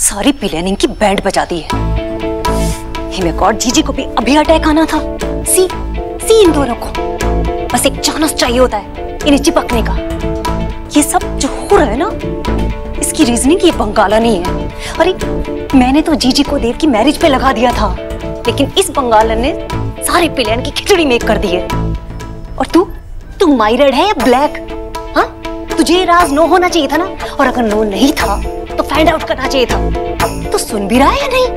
सारी प्लानिंग की बैंड बजा दी है। हिमेकॉट जीजी को भी अभी अटैक आना था। सी इन दोनों को बस एक चांस चाहिए होता है इन्हें चिपकने का। ये सब जो हो रहा है ना, इसकी रीजनिंग ये बंगाला नहीं है। अरे मैंने तो जीजी को देव की मैरिज पे लगा दिया था, लेकिन इस बंगालन ने सारे प्लान की खिचड़ी मेक कर दी है। और तू माइरेड है या ब्लैक? हाँ, तुझे ये राज नो होना चाहिए था ना, और अगर नो नहीं था तो फाइंड आउट करना चाहिए था। तो सुन भी रहा है या नहीं?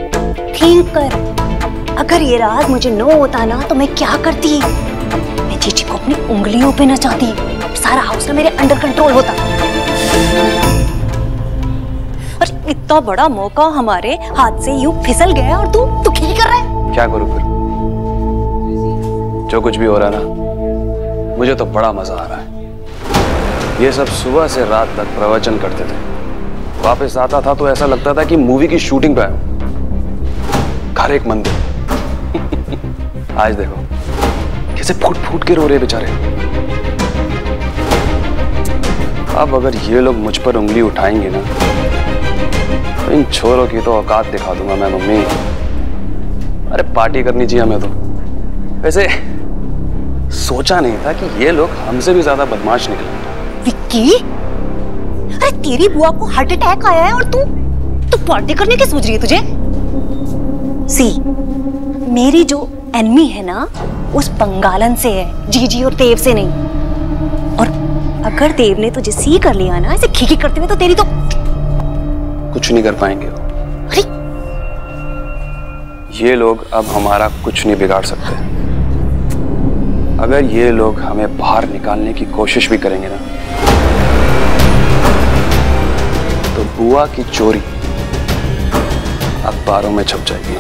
थिंक कर, अगर ये राज मुझे नो होता ना तो मैं क्या करती? मैं जीजी को अपनी उंगलियों पे नचाती, सारा हाउस ना मेरे अंडर कंट्रोल होता। और इतना बड़ा मौका हमारे हाथ से यूं फिसल गया और तू क्या कर रहा है? क्या करूं फिर? जो कुछ भी हो रहा है ना, मुझे तो बड़ा मजा आ रहा है। ये सब सुबह से रात तक प्रवचन करते थे, वापस आता था तो ऐसा लगता था कि मूवी की शूटिंग पे आया। घर एक मंदिर। आज देखो कैसे फूट फूट के रो रहे बेचारे। अब अगर ये लोग मुझ पर उंगली उठाएंगे ना, तो इन छोरों की तो औकात दिखा दूंगा मैं मम्मी। अरे पार्टी करनी चाहिए हमें तो। वैसे सोचा नहीं था कि ये लोग हमसे भी ज्यादा बदमाश निकले। विक्की, अरे तेरी बुआ को हार्ट अटैक आया है और तू पार्टी करने की सोच रही है? तुझे सी, मेरी जो एनिमी है ना, उस बंगालन से है, जीजी और देव से नहीं। और अगर देव ने तुझे सी कर लिया ना ऐसे खीखी करते हुए, तो तेरी तो कुछ नहीं कर पाएंगे। अरे ये लोग अब हमारा कुछ नहीं बिगाड़ सकते। अगर ये लोग हमें बाहर निकालने की कोशिश भी करेंगे ना, तो बुआ की चोरी अखबारों में छप जाएगी।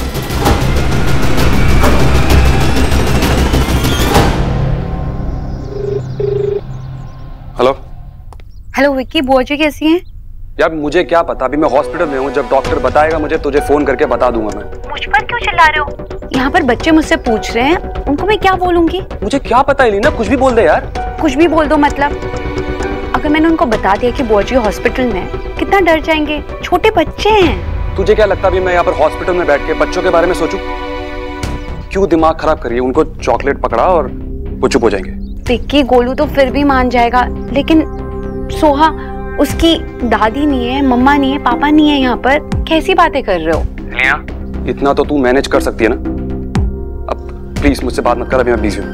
हेलो विक्की, बुआ जी कैसी हैं? यार मुझे क्या पता, अभी मैं हॉस्पिटल में हूँ। जब डॉक्टर बताएगा मुझे, तुझे फोन करके बता दूंगा मैं। मुझ पर क्यों चिल्ला रहे हो? यहाँ पर बच्चे मुझसे पूछ रहे हैं, उनको मैं क्या बोलूंगी? मुझे क्या पता एलिना, कुछ भी बोल दे यार। कुछ भी बोल दो मतलब? अगर मैंने उनको बता दिया कि बुआ जी हॉस्पिटल में, कितना डर जाएंगे, छोटे बच्चे हैं। तुझे क्या लगता अभी मैं यहाँ पर हॉस्पिटल में बैठ के बच्चों के बारे में सोचूं? क्यों दिमाग खराब करिए? उनको चॉकलेट पकड़ा और वो चुप हो जाएंगे। विक्की, गोलू तो फिर भी मान जाएगा, लेकिन सोहा, उसकी दादी नहीं है, मम्मा नहीं है, पापा नहीं है यहाँ पर। कैसी बातें कर रहे हो? इतना तो तू मैनेज कर सकती है ना। अब प्लीज मुझसे बात मत कर, अभी मैं बिजी हूँ।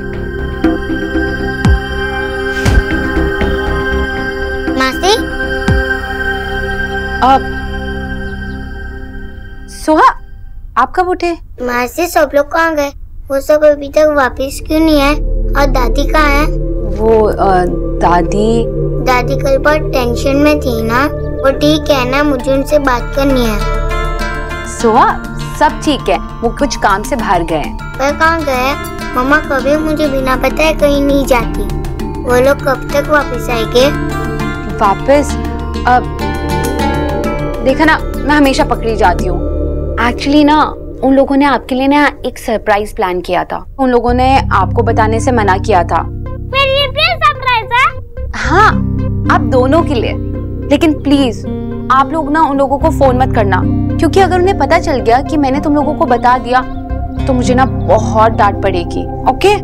मासी, सोहा, आप कब उठे? मासी सब लोग कहाँ गए? वो सब अभी तक वापस क्यों नहीं आए? और दादी कहाँ है? वो दादी कल बहुत टेंशन में थी ना। वो ठीक है ना? मुझे उनसे बात करनी है। सोहा, सब ठीक है, वो कुछ काम से बाहर गए हैं। पर कहाँ गए? मम्मा कभी मुझे बिना बताए कहीं नहीं जाती। वो लोग कब तक वापस आएंगे? वापस? अब देखा ना, मैं हमेशा पकड़ी जाती हूँ। एक्चुअली ना, उन लोगों ने आपके लिए ना एक सरप्राइज प्लान किया था। उन लोगों ने आपको बताने से मना किया था। मेरे लिए सरप्राइज है? हाँ, आप दोनों के लिए। लेकिन प्लीज आप लोग ना उन लोगों को फोन मत करना, क्योंकि अगर उन्हें पता चल गया कि मैंने तुम लोगों को बता दिया तो मुझे ना बहुत डांट पड़ेगी। ओके,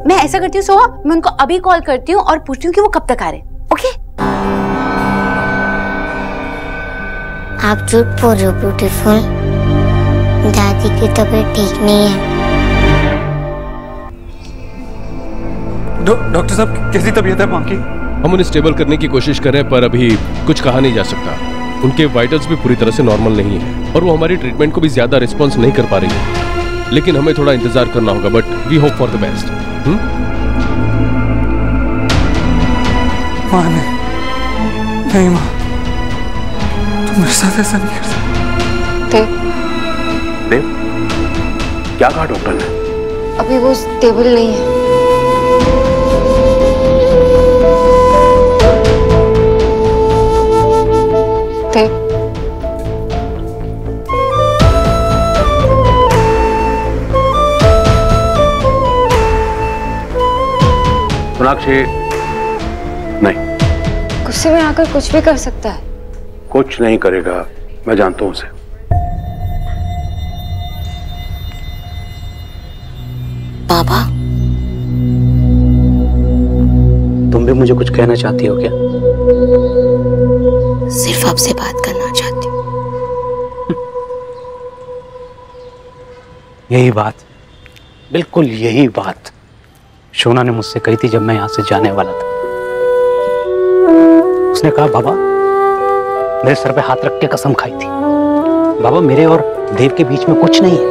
मैं ऐसा करती हूँ सोहा, मैं उनको अभी कॉल करती हूँ और पूछती हूँ कि वो कब तक आ रहे। ओके? आप झूठ बोल रहे हो ब्यूटीफुल। दादी की तबीयत ठीक नहीं है। डॉक्टर साहब, कैसी तबीयत है मां की? हम उन्हें स्टेबल करने की कोशिश कर रहे हैं, पर अभी कुछ कहा नहीं जा सकता। उनके वाइटल्स भी पूरी तरह से नॉर्मल नहीं है और वो हमारी ट्रीटमेंट को भी ज्यादा रिस्पॉन्स नहीं कर पा रही है। लेकिन हमें थोड़ा इंतजार करना होगा, but we hope for the best. मां नहीं मां, तुम मेरे साथ ऐसा नहीं कर सकते। देव, क्या कहा डॉक्टर ने? अभी वो स्टेबल नहीं है। सोनाक्षी, नहीं, गुस्से में आकर कुछ भी कर सकता है। कुछ नहीं करेगा, मैं जानता हूं उसे। बाबा, तुम भी मुझे कुछ कहना चाहती हो क्या? सिर्फ आपसे बात करना चाहती हूँ। यही बात, बिल्कुल यही बात शोना ने मुझसे कही थी जब मैं यहां से जाने वाला था। उसने कहा बाबा, मेरे सर पे हाथ रख के कसम खाई थी, बाबा मेरे और देव के बीच में कुछ नहीं है,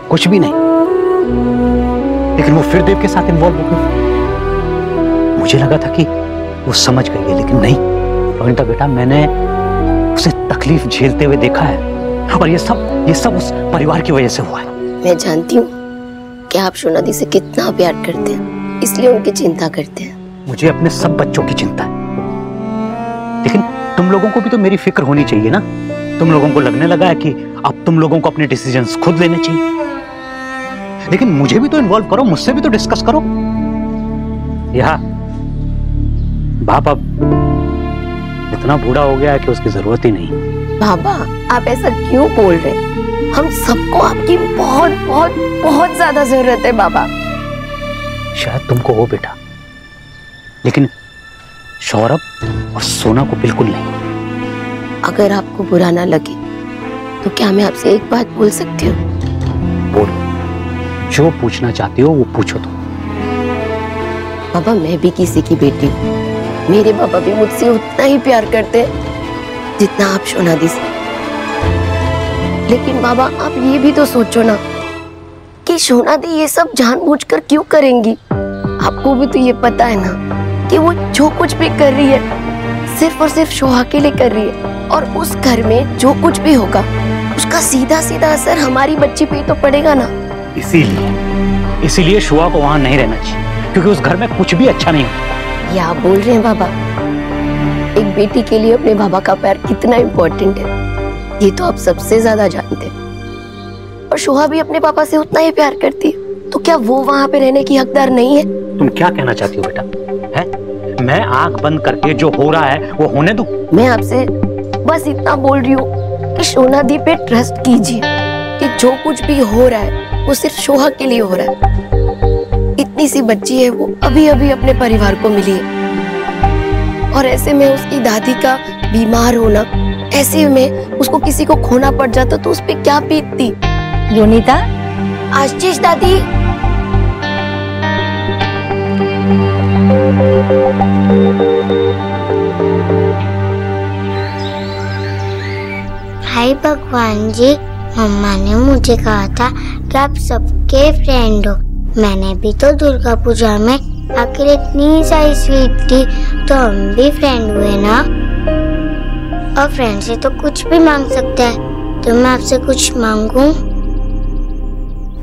कुछ भी नहीं। लेकिन वो फिर देव के साथ इन्वॉल्व हो गई। मुझे लगा था कि वो समझ गई है, लेकिन नहीं। अविनीता बेटा, मैंने उसे तकलीफ झेलते हुए देखा है, और ये सब उस परिवार की वजह से हुआ है। मैं जानती हूँ कि आप शोना दी से कितना प्यार करते हैं, इसलिए उनकी चिंता करते हैं। मुझे अपने सब बच्चों की चिंता है, लेकिन तुम लोगों को भी तो मेरी फिक्र होनी चाहिए ना। तुम लोगों को लगने लगा है कि अब तुम लोगों को अपने डिसीजंस खुद लेने चाहिए, लेकिन मुझे भी तो इन्वॉल्व करो, मुझसे भी तो डिस्कस करो। यह बाप अब इतना बूढ़ा हो गया है कि उसकी जरूरत ही नहीं। बाबा, आप ऐसा क्यों बोल रहे हैं? हम सबको आपकी बहुत बहुत बहुत ज्यादा जरूरत है बाबा। शायद तुमको हो बेटा, लेकिन सौरभ और सोना को बिल्कुल नहीं। अगर आपको बुरा ना लगे तो क्या मैं आपसे एक बात बोल सकती हूँ? बोलो, जो पूछना चाहती हो वो पूछो। तो बाबा, मैं भी किसी की बेटी हूँ। मेरे पापा भी मुझसे उतना ही प्यार करते हैं जितना आप शोना दी से। लेकिन बाबा, आप ये भी तो सोचो ना कि शोना दी ये सब जानबूझकर क्यों करेंगी। आपको भी तो ये पता है ना कि वो जो कुछ भी कर रही है सिर्फ और सिर्फ शोहा के लिए कर रही है, और उस घर में जो कुछ भी होगा उसका सीधा सीधा असर हमारी बच्ची पे तो पड़ेगा ना। इसीलिए शोहा को वहां नहीं रहना चाहिए, क्योंकि उस घर में कुछ भी अच्छा नहीं होगा। ये आप बोल रहे हैं बाबा? एक बेटी के लिए अपने बाबा का प्यार कितना इम्पोर्टेंट है ये तो आप सबसे ज्यादा जानते हैं। और शोहा भी अपने पापा से उतना ही प्यार करती है, तो क्या वो वहां पे रहने की हकदार नहीं है? तुम क्या कहना चाहती हो बेटा? है मैं आंख बंद करके जो हो रहा है वो होने दूं? मैं आपसे बस इतना बोल रही हूँ कि शोना दी पे ट्रस्ट कीजिए कि जो कुछ भी हो रहा है वो सिर्फ शोहा के लिए हो रहा है। इतनी सी बच्ची है, वो अभी अभी अपने परिवार को मिली है, और ऐसे में उसकी दादी का बीमार होना, ऐसे में उसको किसी को खोना पड़ जाता तो उस पे क्या बीतती। योनिता, आशीष दादी। हाय भगवान जी, मम्मा ने मुझे कहा था कि आप सबके फ्रेंड हो। मैंने भी तो दुर्गा पूजा में आखिर इतनी सारी स्वीट थी, तो हम भी फ्रेंड हुए ना। और फ्रेंड से तो कुछ भी मांग सकता है, तो मैं आपसे कुछ मांगूं?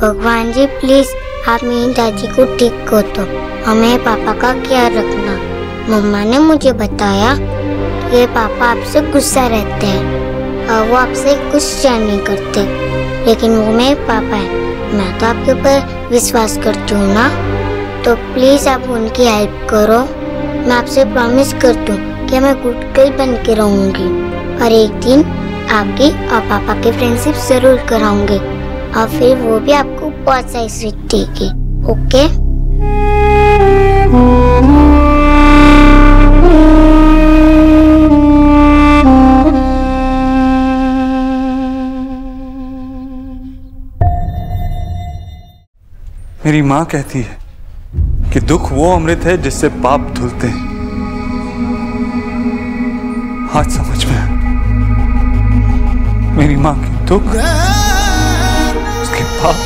भगवान जी प्लीज आप मेरी दादी को ठीक कर दो, हमें पापा का ख्याल रखना। मम्मा ने मुझे बताया कि पापा आपसे गुस्सा रहते हैं और वो आपसे कुछ शेयर नहीं करते, लेकिन वो मेरे पापा हैं। मैं तो आपके ऊपर विश्वास करती हूँ ना, तो प्लीज आप उनकी हेल्प करो। मैं आपसे प्रॉमिस करती हूँ कि मैं गुड गर्ल बन के रहूंगी, और एक दिन आपकी और पापा की फ्रेंडशिप जरूर कराऊंगी, और फिर वो भी आपको बहुत सारी स्वीट देगी। ओके? मेरी माँ कहती है कि दुख वो अमृत है जिससे पाप धुलते हैं। आज समझ में आया, मेरी माँ की दुख, उसके पाप,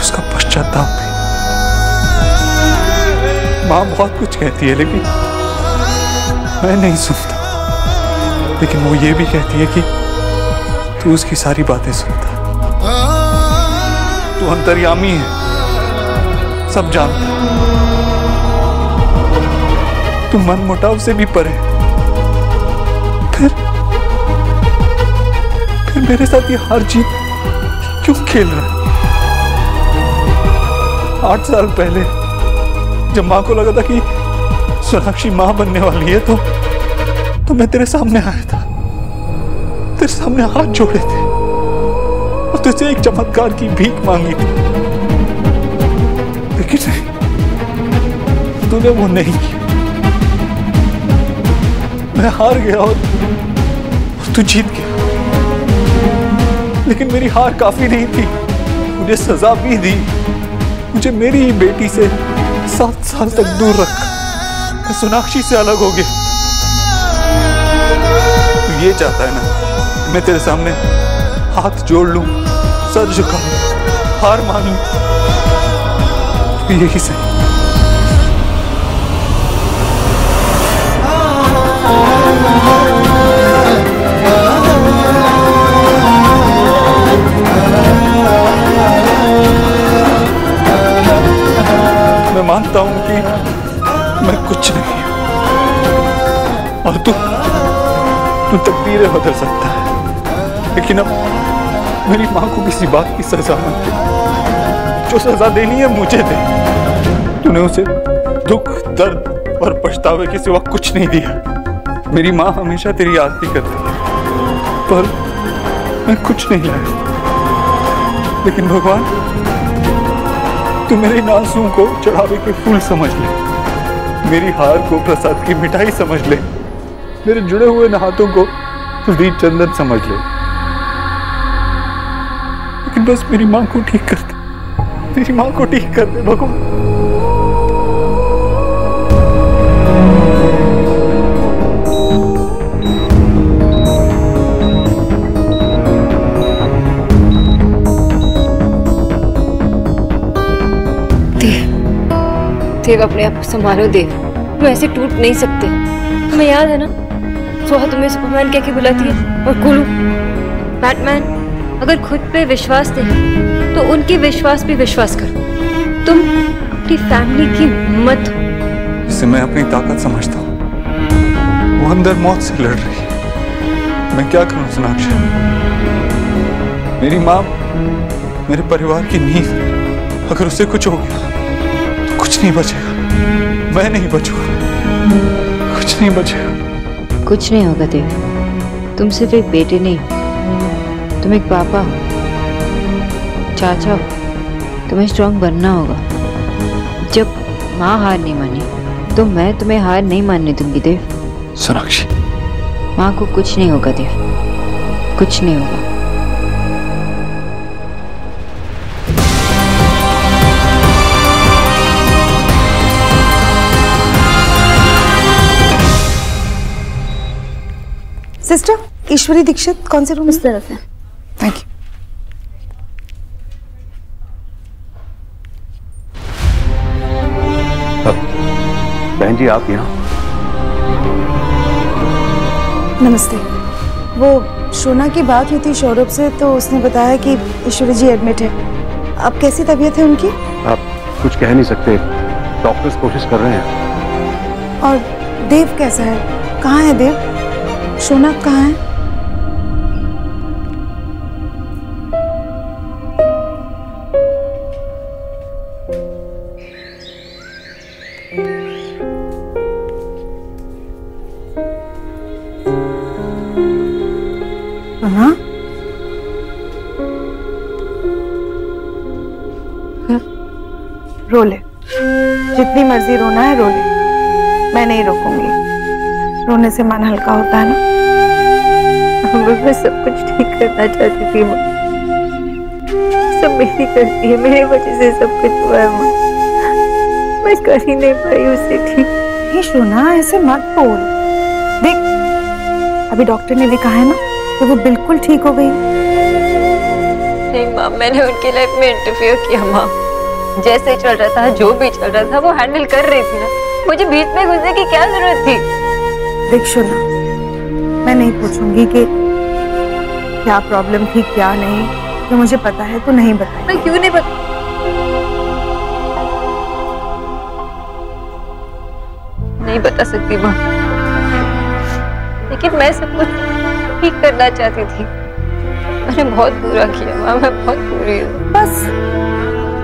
उसका पश्चाताप भी। माँ बहुत कुछ कहती है लेकिन मैं नहीं सुनता, लेकिन वो ये भी कहती है कि तू उसकी सारी बातें सुनता, तू अंतर्यामी है, सब जानता है, तू मन मुटाव से भी परे। फिर मेरे साथ ये हार जीत क्यों खेल रहा है? 8 साल पहले जब माँ को लगा था कि सोनाक्षी माँ बनने वाली है, तो मैं तेरे सामने आया था, तेरे सामने हाथ जोड़े थे, और तुझसे एक चमत्कार की भीख मांगी थी, लेकिन तूने वो नहीं किया। मैं हार गया और तू जीत गया, लेकिन मेरी हार काफी नहीं थी। मुझे सजा भी दी, मुझे मेरी ही बेटी से 7 साल तक दूर रखा। मैं सोनाक्षी से अलग हो गया। तू ये चाहता है ना मैं तेरे सामने हाथ जोड़ लूं, सर झुका लूं, हार मान लूं? तो यही सही। मैं मानता हूं कि मैं कुछ नहीं हूं और तू तकदीरें बदल सकता है, लेकिन अब मेरी मां को किसी बात की सजा मत दे। जो सजा देनी है मुझे दे। तूने उसे दुख, दर्द और पछतावे के सिवा कुछ नहीं दिया। मेरी मां हमेशा तेरी आरती करती है, पर मैं कुछ नहीं लाया। लेकिन भगवान, तू मेरे इन आंसुओं को चढ़ावे के फूल समझ ले, मेरी हार को प्रसाद की मिठाई समझ ले, मेरे जुड़े हुए हाथों को दीप चंदन समझ ले। लेकिन बस मेरी मां को ठीक कर दे, मेरी मां को ठीक कर दे भगवान। देव, अपने आप को संभालो देव, तुम ऐसे टूट नहीं सकते। तुम्हें याद है ना सोहा तुम्हें सुपरमैन कह के बुलाती है, और कुलू बैटमैन। अगर खुद पे विश्वास नहीं तो उनके विश्वास पे विश्वास करो। तुम अपनी फैमिली की हिम्मत हो। इसे मैं अपनी ताकत समझता हूँ। वो अंदर मौत से लड़ रही है, मैं क्या करूं सोनाक्षी? मेरी माँ मेरे परिवार की नींव, अगर उससे कुछ हो गया तो कुछ नहीं बचेगा। मैं नहीं बचूंगा, कुछ नहीं बचेगा। कुछ नहीं होगा देव, तुम सिर्फ एक बेटे नहीं हो, तुम एक पापा हो, चाचा हो। तुम्हें स्ट्रांग बनना होगा। जब माँ हार नहीं मानी तो मैं तुम्हें हार नहीं मानने दूंगी देव। सोनाक्षी, माँ को कुछ नहीं होगा देव, कुछ नहीं होगा। सिस्टर, ईश्वरी दीक्षित कौन से रूम? इस तरफ है। Thank you. बहन जी, आप यहाँ? नमस्ते। वो शोना की बात हुई थी सौरभ से, तो उसने बताया कि ईश्वरी जी एडमिट है। अब कैसी तबीयत है उनकी? आप कुछ कह नहीं सकते, डॉक्टर्स कोशिश कर रहे हैं। और देव कैसा है? कहाँ है देव? शोना कहाँ है? हाँ? रो ले, जितनी मर्जी रोना है रो ले, मैं नहीं रोकूंगी। रोने से मन हल्का होता है ना। मैं सब कुछ ठीक करना चाहती थी माँ, सब मेरी गलती है, मेरी वजह से सब कुछ हुआ है माँ। मैं कर ही नहीं पाई उसे ठीक। ये शोना, ऐसे मत बोल। देख, अभी डॉक्टर ने भी कहा है ना कि वो बिल्कुल ठीक हो गई। नहीं माँ, मैंने उनकी लाइफ में इंटरफियर किया माँ। जैसे चल रहा था, जो भी चल रहा था, वो हैंडल कर रही थी ना। मुझे बीच में घुसने की क्या जरूरत थी? देख शोना, मैं नहीं पूछूंगी कि क्या प्रॉब्लम थी क्या नहीं, तो मुझे पता है तो नहीं बताया। मैं क्यों नहीं बता? नहीं बता सकती माँ, लेकिन मैं सब कुछ ठीक करना चाहती थी। मैंने बहुत बुरा किया माँ, मैं बहुत बुरी हूँ। बस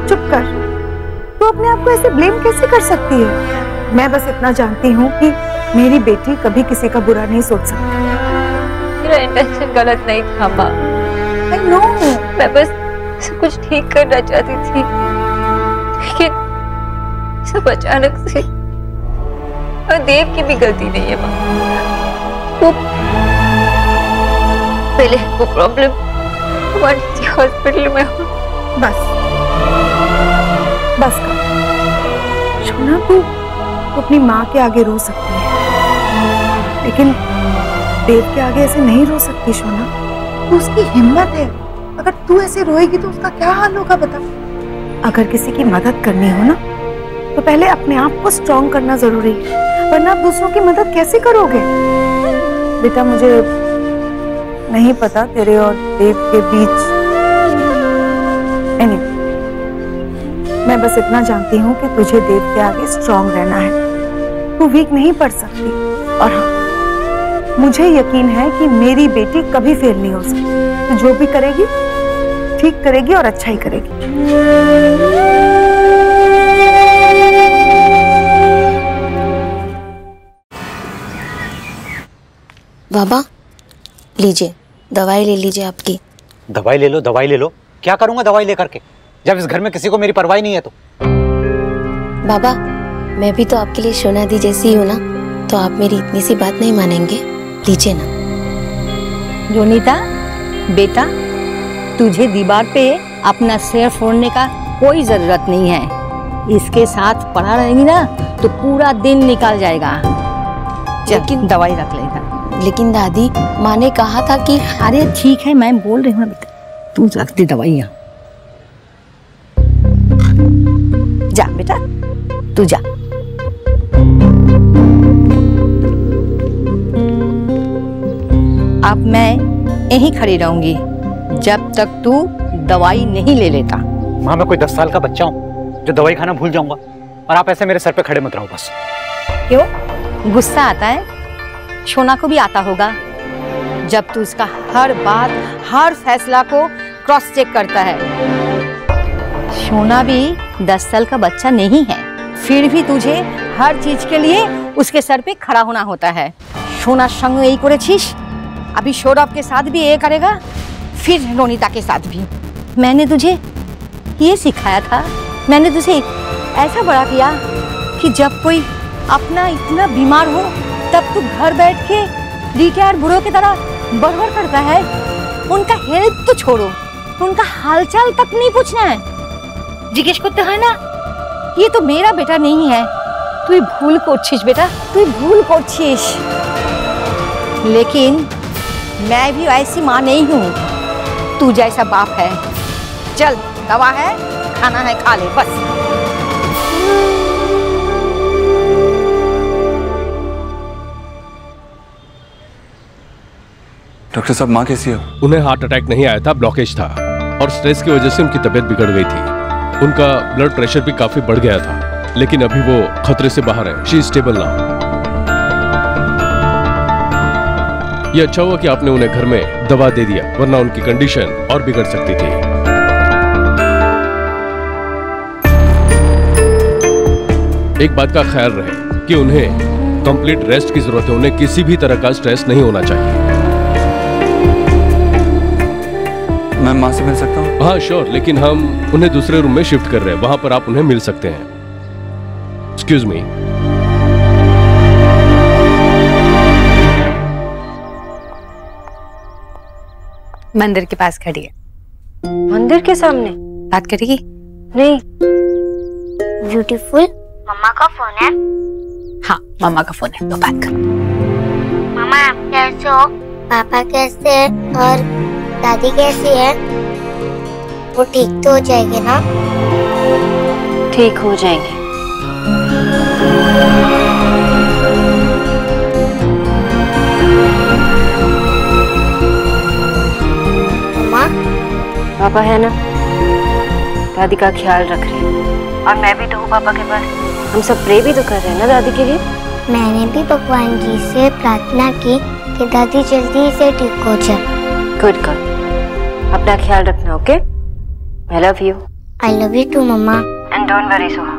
चुप कर। तू अपने आप को ऐसे ब्लेम कैसे कर सकती है? मैं बस इतना जानती हूँ कि मेरी बेटी कभी किसी का बुरा नहीं सोच सकती। मेरा इंटेंशन गलत नहीं था माँ। I know, मैं बस सब कुछ ठीक करना चाहती थी, लेकिन सब अचानक से। और देव की भी गलती नहीं है माँ। वो पहले वो प्रॉब्लम हमारे हॉस्पिटल में हो। बस बस कर शोना, तू अपनी माँ के आगे रो सकती है, लेकिन देव के आगे ऐसे नहीं रो सकती शोना। तो उसकी हिम्मत है, अगर तू ऐसे रोएगी तो उसका क्या हाल होगा बता। अगर किसी की मदद करनी हो ना तो पहले अपने आप को स्ट्रॉन्ग करना जरूरी है, वरना आप दूसरों की मदद कैसे करोगे। बेटा मुझे नहीं पता तेरे और देव के बीच, मैं बस इतना जानती हूँ कि तुझे देव के आगे स्ट्रॉन्ग रहना है, तू वीक नहीं पड़ सकती। और हाँ, मुझे यकीन है कि मेरी बेटी कभी फेल नहीं हो सकती। तो जो भी करेगी ठीक करेगी और अच्छा ही करेगी। बाबा लीजिए, दवाई ले लीजिए आपकी। दवाई ले लो, दवाई ले लो। क्या करूंगा दवाई लेकर के, जब इस घर में किसी को मेरी परवाह नहीं है तो। बाबा मैं भी तो आपके लिए शोना दी जैसी हूँ ना, तो आप मेरी इतनी सी बात नहीं मानेंगे? लीजिए ना। जोनीता बेटा, तुझे दीवार पे अपना सिर फोड़ने का कोई जरूरत नहीं है। इसके साथ पड़ा रहेगी ना तो पूरा दिन निकल जाएगा। लेकिन दवाई रख लेगा। लेकिन दादी माँ ने कहा था कि। अरे ठीक है, मैं बोल रही हूँ बेटा, तू रख दे दवाइयाँ। जा बेटा तू जा। अब मैं यहीं खड़ी रहूंगी जब तक तू दवाई नहीं ले लेता। माँ मैं कोई 10 साल का बच्चा हूँ जो दवाई खाना भूल जाऊंगा, और आप ऐसे मेरे सर पे खड़े मत रहो बस। क्यों गुस्सा आता है? शोना को भी आता होगा जब तू उसका हर बात हर फैसला को क्रॉस चेक करता है। शोना भी 10 साल का बच्चा नहीं है, फिर भी तुझे हर चीज के लिए उसके सर पे खड़ा होना होता है। शोना संग यही करेছিস, अभी सौरभ के साथ भी ये करेगा, फिर रोनिता के साथ भी। मैंने तुझे ये सिखाया था, मैंने तुझे ऐसा बड़ा किया कि जब कोई अपना इतना बीमार हो तब तू घर बैठ के रिटायर बूढ़ों की तरह बड़बड़ करता है। उनका हेल्प तो छोड़ो, उनका हालचाल तक नहीं पूछना है, जिज्ञेस करते है ना। ये तो मेरा बेटा नहीं है, तू भूल করছিস बेटा, तू भूल করছিস। लेकिन मैं भी ऐसी माँ नहीं हूँ, तू जैसा बाप है। चल दवा है, खाना है, खा ले बस। डॉक्टर साहब माँ कैसी है? उन्हें हार्ट अटैक नहीं आया था, ब्लॉकेज था, और स्ट्रेस की वजह से उनकी तबीयत बिगड़ गई थी। उनका ब्लड प्रेशर भी काफी बढ़ गया था, लेकिन अभी वो खतरे से बाहर है। She is stable now. ये अच्छा हुआ कि आपने उन्हें घर में दवा दे दिया, वरना उनकी कंडीशन और बिगड़ सकती थी। एक बात का ख्याल रहे कि उन्हें कंप्लीट रेस्ट की जरूरत है, उन्हें किसी भी तरह का स्ट्रेस नहीं होना चाहिए। मैं माँ से मिल सकता हूँ? हाँ श्योर, लेकिन हम उन्हें दूसरे रूम में शिफ्ट कर रहे हैं, वहां पर आप उन्हें मिल सकते हैं। Excuse me. मंदिर के पास खड़ी है। मंदिर के सामने बात करेगी? नहीं। ब्यूटीफुल मम्मा का फोन है। हाँ मम्मा का फोन है, तो बात कर। मम्मा आप कैसे हो? पापा कैसे है? और दादी कैसी है? वो ठीक तो हो जाएंगे ना? ठीक हो जाएंगे। मम्मा पापा है ना, दादी का ख्याल रख रहे हैं, और मैं भी तो हूँ पापा के पास। हम सब प्रे भी तो कर रहे हैं ना दादी के लिए। मैंने भी भगवान जी से प्रार्थना की कि दादी जल्दी से ठीक हो जाए। गुड गुड, अपना ख्याल रखना। Okay, I love you. I love you too mamma. And don't worry Soha,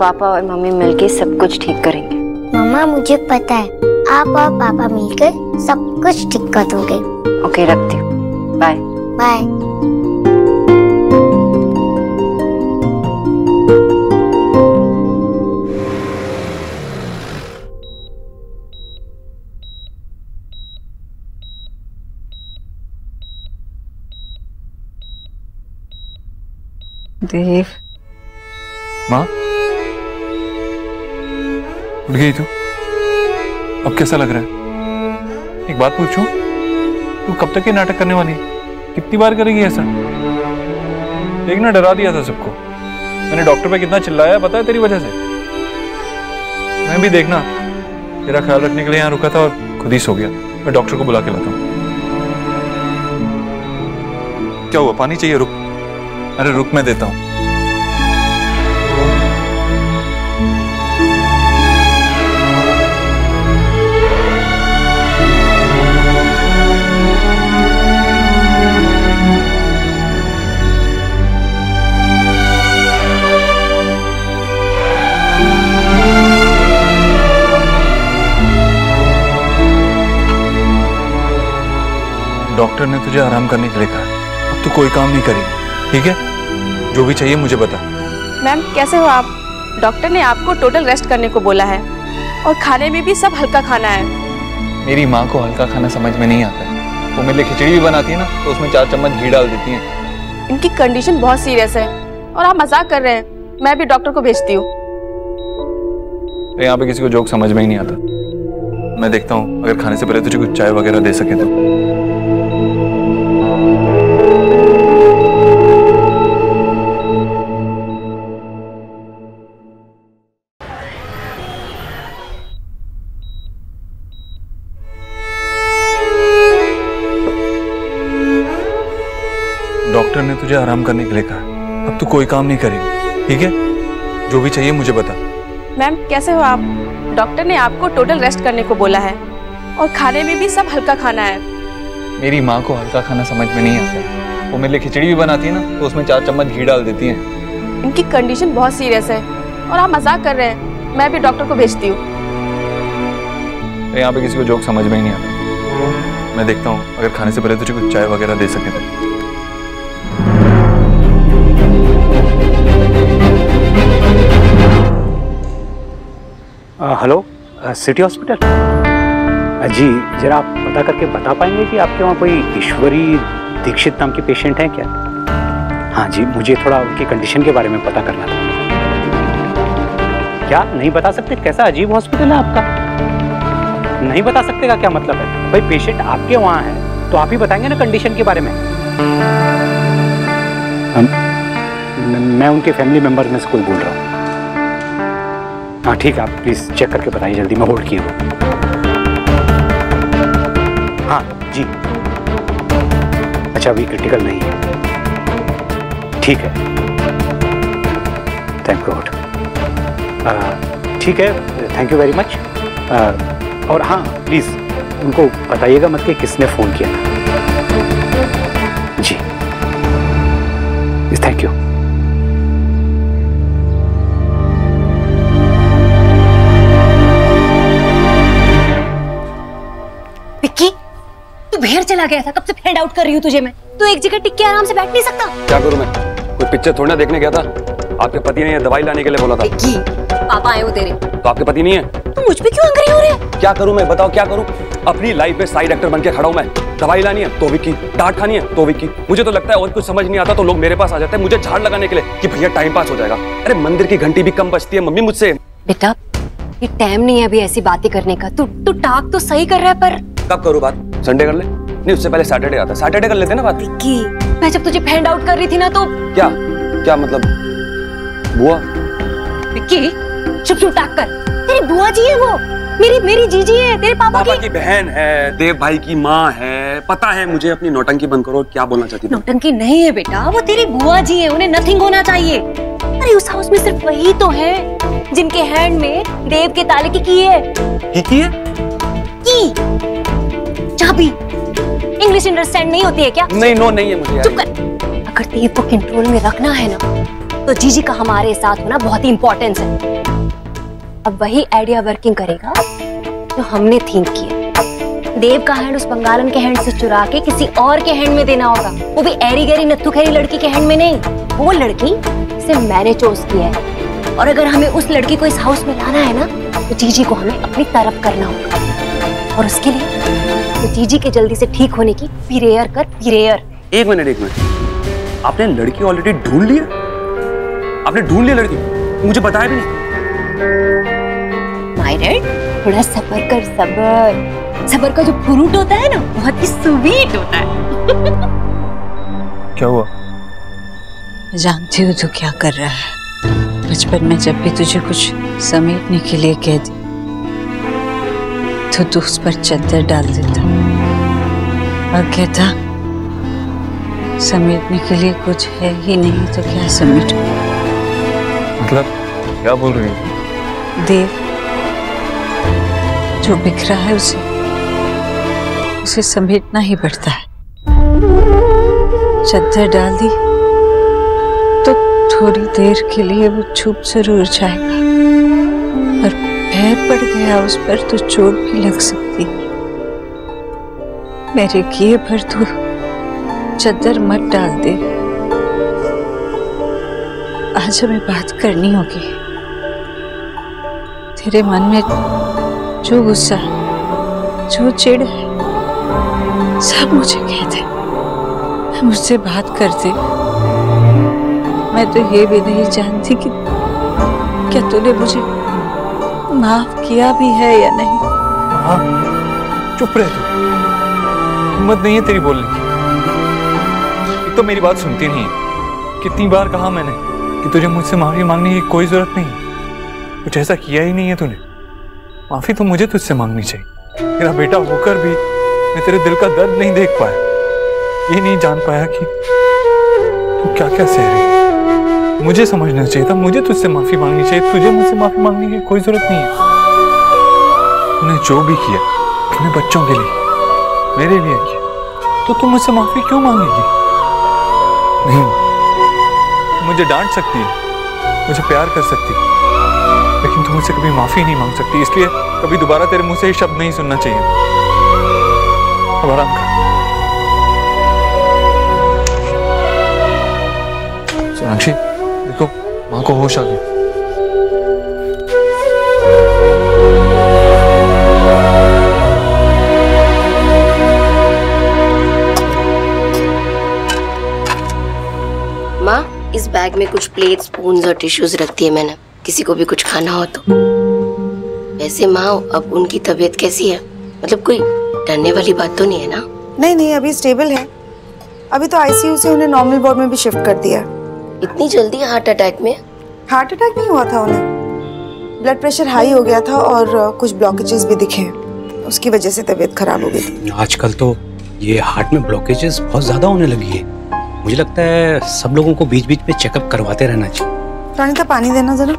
पापा और मम्मी मिलके सब कुछ ठीक करेंगे। मम्मा मुझे पता है आप और पापा मिलकर सब कुछ ठीक कर दोगे। ओके रखती हूँ, बाय बाय। देव। माँ, उठ गई तू? अब कैसा लग रहा है? एक बात पूछूं, तू कब तक ये नाटक करने वाली है? कितनी बार करेगी ऐसा? एक ना डरा दिया था सबको, मैंने डॉक्टर पे कितना चिल्लाया पता है तेरी वजह से। मैं भी देखना तेरा ख्याल रखने के लिए यहाँ रुका था और खुद ही सो गया। मैं डॉक्टर को बुला के लाता हूँ। क्या हुआ, पानी चाहिए? रुक। अरे रुक, मैं देता हूँ। डॉक्टर ने तुझे आराम करने के लिए कहा, अब तू कोई काम नहीं करेगी, ठीक है? जो भी चाहिए मुझे बता। मैम कैसे हो आप? डॉक्टर ने आपको टोटल रेस्ट करने को बोला है और खाने में भी सब हल्का खाना है। मेरी माँ को हल्का खाना समझ में नहीं आता है। वो मेरे लिए खिचड़ी भी बनाती है ना, तो उसमें 4 चम्मच घी डाल देती है। इनकी कंडीशन बहुत सीरियस है और आप मजाक कर रहे हैं। मैं भी डॉक्टर को भेजती हूँ। यहाँ पे किसी को जोक समझ में ही नहीं आता। मैं देखता हूँ अगर खाने से पहले तुझे कुछ चाय वगैरह दे सके तो। डॉक्टर ने तुझे आराम करने के लिए कहा, अब तू कोई काम नहीं करेगी, ठीक है? जो भी चाहिए मुझे बता। मैम कैसे हो आप? डॉक्टर ने आपको टोटल रेस्ट करने को बोला है और खाने में भी सब हल्का खाना है। मेरी माँ को हल्का खाना समझ में नहीं आता है। वो मेरे लिए खिचड़ी भी बनाती है ना, तो उसमें 4 चम्मच घी डाल देती है। इनकी कंडीशन बहुत सीरियस है और आप मजाक कर रहे हैं। मैं भी डॉक्टर को भेजती हूँ। यहाँ पे किसी को जोक समझ में ही नहीं आता। मैं देखता हूँ अगर खाने से पहले तुझे कुछ चाय वगैरह दे सके तो। Hello, city hospital? जी, जरा आप पता करके बता पाएंगे कि आपके वहाँ कोई ईश्वरी दीक्षित नाम की पेशेंट है क्या? हाँ जी, मुझे थोड़ा उनकी कंडीशन के बारे में पता करना था। क्या नहीं बता सकते? कैसा अजीब हॉस्पिटल है आपका। नहीं बता सकते का क्या मतलब है? भाई पेशेंट आपके वहाँ है तो आप ही बताएंगे ना कंडीशन के बारे में। मैं उनके फैमिली मेंबर में से कोई बोल रहा हूँ। हाँ ठीक है, आप प्लीज चेक करके बताइए जल्दी, मैं होल्ड किए हूँ। हाँ जी, अच्छा अभी क्रिटिकल नहीं है, ठीक है, थैंक गॉड। ठीक है, थैंक यू वेरी मच। और हाँ प्लीज उनको बताइएगा मत कि किसने फोन किया था। जी थैंक यू। विक्की, तू बाहर चला गया था, कब से फैंड आउट कर रही हूँ तुझे मैं। तू एक जगह टिक के आराम से बैठ नहीं सकता? क्या करूँ मैं? कोई पिक्चर थोड़ी ना देखने गया था। आपके पति ने दवाई लाने के लिए बोला था। विक्की, पापा आए हो तेरे। तो आपके पति नहीं है? तू मुझ पे क्यों एंग्री हो रहा है? क्या करूँ मैं, बताओ क्या करूँ? अपनी लाइफ में साइड एक्टर बन के खड़ा हूँ मैं। दवाई लानी है तो विक्की, डांट खानी है तो विक्की। मुझे तो लगता है और कुछ समझ नहीं आता तो लोग मेरे पास आ जाते हैं मुझे झाड़ लगाने के लिए कि भैया टाइम पास हो जाएगा। अरे मंदिर की घंटी भी कम बजती है मम्मी मुझसे। बेटा, ये टाइम नहीं है अभी ऐसी बातें करने का। तू टाक तो सही कर रहा है, पर कब करूँ बात? संडे कर ले? नहीं, उससे पहले सैटरडे आता है, सैटरडे कर लेते ना बात। विक्की, मैं जब तुझे फैंड आउट कर रही थी ना तो क्या क्या मतलब? बुआ? विक्की चुप चुप टाक कर। तेरी बुआ जी है वो, मेरी जीजी है, तेरे पापा की बहन है, देव भाई की माँ है। पता है मुझे, अपनी नौटंकी बंद करो। क्या बोलना चाहती है? नौटंकी नहीं है बेटा, वो तेरी बुआ जी है, उन्हें नथिंग होना चाहिए। अरे उस हाउस में सिर्फ वही तो है जिनके हैंड में देव के ताले की है। की है? की चाबी। इंग्लिश अंडरस्टैंड नहीं होती है क्या? नहीं, नो नहीं है मुझे। चुप कर। अगर देव को कंट्रोल में रखना है ना तो जीजी का हमारे साथ होना बहुत ही इंपॉर्टेंस है। अब वही आइडिया वर्किंग करेगा जो हमने थिंक किया। देव का हैंड उस बंगालन के हैंड से चुरा के किसी और के हैंड में देना होगा, वो भी ऐरी गैरी नत्थु खैरी लड़की के हैंड में नहीं। वो लड़की जिसे मैंने चूज किया है, और अगर हमें उस लड़की को इस हाउस में लाना है ना तो जीजी को हमें अपनी तरफ करना होगा। और उसके लिए तो जीजी के जल्दी से ठीक होने की प्रेयर कर, प्रेयर। एक मिनट, आपने लड़की ऑलरेडी ढूंढ लिया? आपने ढूंढ लिया लड़की, मुझे बताया भी नहीं। मायरेड, थोड़ा सब्र कर, सब्र। सब्र का जो फ्रूट होता है ना, बहुत ही स्वीट होता है। क्या हुआ? जानती हूँ तू क्या कर रहा है। बचपन में जब भी तुझे कुछ समेटने के लिए कहती तो तू उस पर चादर डाल देता और कहता समेटने के लिए कुछ है ही नहीं तो क्या समेटू। मतलब क्या बोल रही है? देव, जो बिखरा है उसे समेटना ही पड़ता है। चादर डाल दी तो थोड़ी देर के लिए वो छुप जरूर जाएगा, पर पैर पड़ गया उस पर तो चोट भी लग सकती। मेरे किए पर तू चादर मत डाल दे। आज हमें बात करनी होगी। तेरे मन में जो गुस्सा, जो चिढ़ है, सब मुझे कह दे, मुझसे बात कर दे। मैं तो ये भी नहीं जानती कि क्या तूने मुझे माफ किया भी है या नहीं। हाँ, चुप रह तू, हिम्मत नहीं है तेरी बोलने की। एक तो मेरी बात सुनती नहीं है। कितनी बार कहा मैंने कि तुझे मुझसे माफी मांगने की कोई जरूरत नहीं, कुछ ऐसा किया ही नहीं है तूने। माफी तो मुझे तुझसे मांगनी चाहिए। तेरा बेटा होकर भी मैं तेरे दिल का दर्द नहीं देख पाया, ये नहीं जान पाया कि तू क्या क्या सह रही है। मुझे समझना चाहिए था, मुझे तुझसे माफी मांगनी चाहिए। तुझे मुझसे माफी मांगने की कोई जरूरत नहीं है। तूने जो भी किया अपने बच्चों के लिए, मेरे लिए किया, तो तू मुझसे माफी क्यों मांगेगी? नहीं, मुझे डांट सकती है, मुझे प्यार कर सकती है, लेकिन तू मुझसे कभी माफी नहीं मांग सकती। इसलिए कभी दोबारा तेरे मुंह से ये शब्द नहीं सुनना चाहिए। अब आराम कर। सोनाक्षी, देखो माँ को होश आ गया। माँ, इस बैग में कुछ प्लेट, स्पून्स और टिश्यूज रख दिए मैंने, किसी को भी कुछ खाना हो तो। वैसे माँ, अब उनकी तबीयत कैसी है? मतलब कोई डरने वाली बात तो नहीं है ना? नहीं नहीं, अभी स्टेबल है। अभी तो आईसीयू से उन्हें नॉर्मल वार्ड में भी शिफ्ट कर दिया। इतनी जल्दी हार्ट अटैक में? हार्ट अटैक नहीं हुआ था उन्हें, ब्लड प्रेशर हाई हो गया था और कुछ ब्लॉकेजेस भी दिखे, उसकी वजह से तबीयत खराब हो गई थी। आजकल तो ये हार्ट में ब्लॉकेजेस बहुत ज्यादा होने लगी है। मुझे लगता है सब लोगों को बीच बीच में चेकअप करवाते रहना चाहिए। रानी, पानी देना जरा।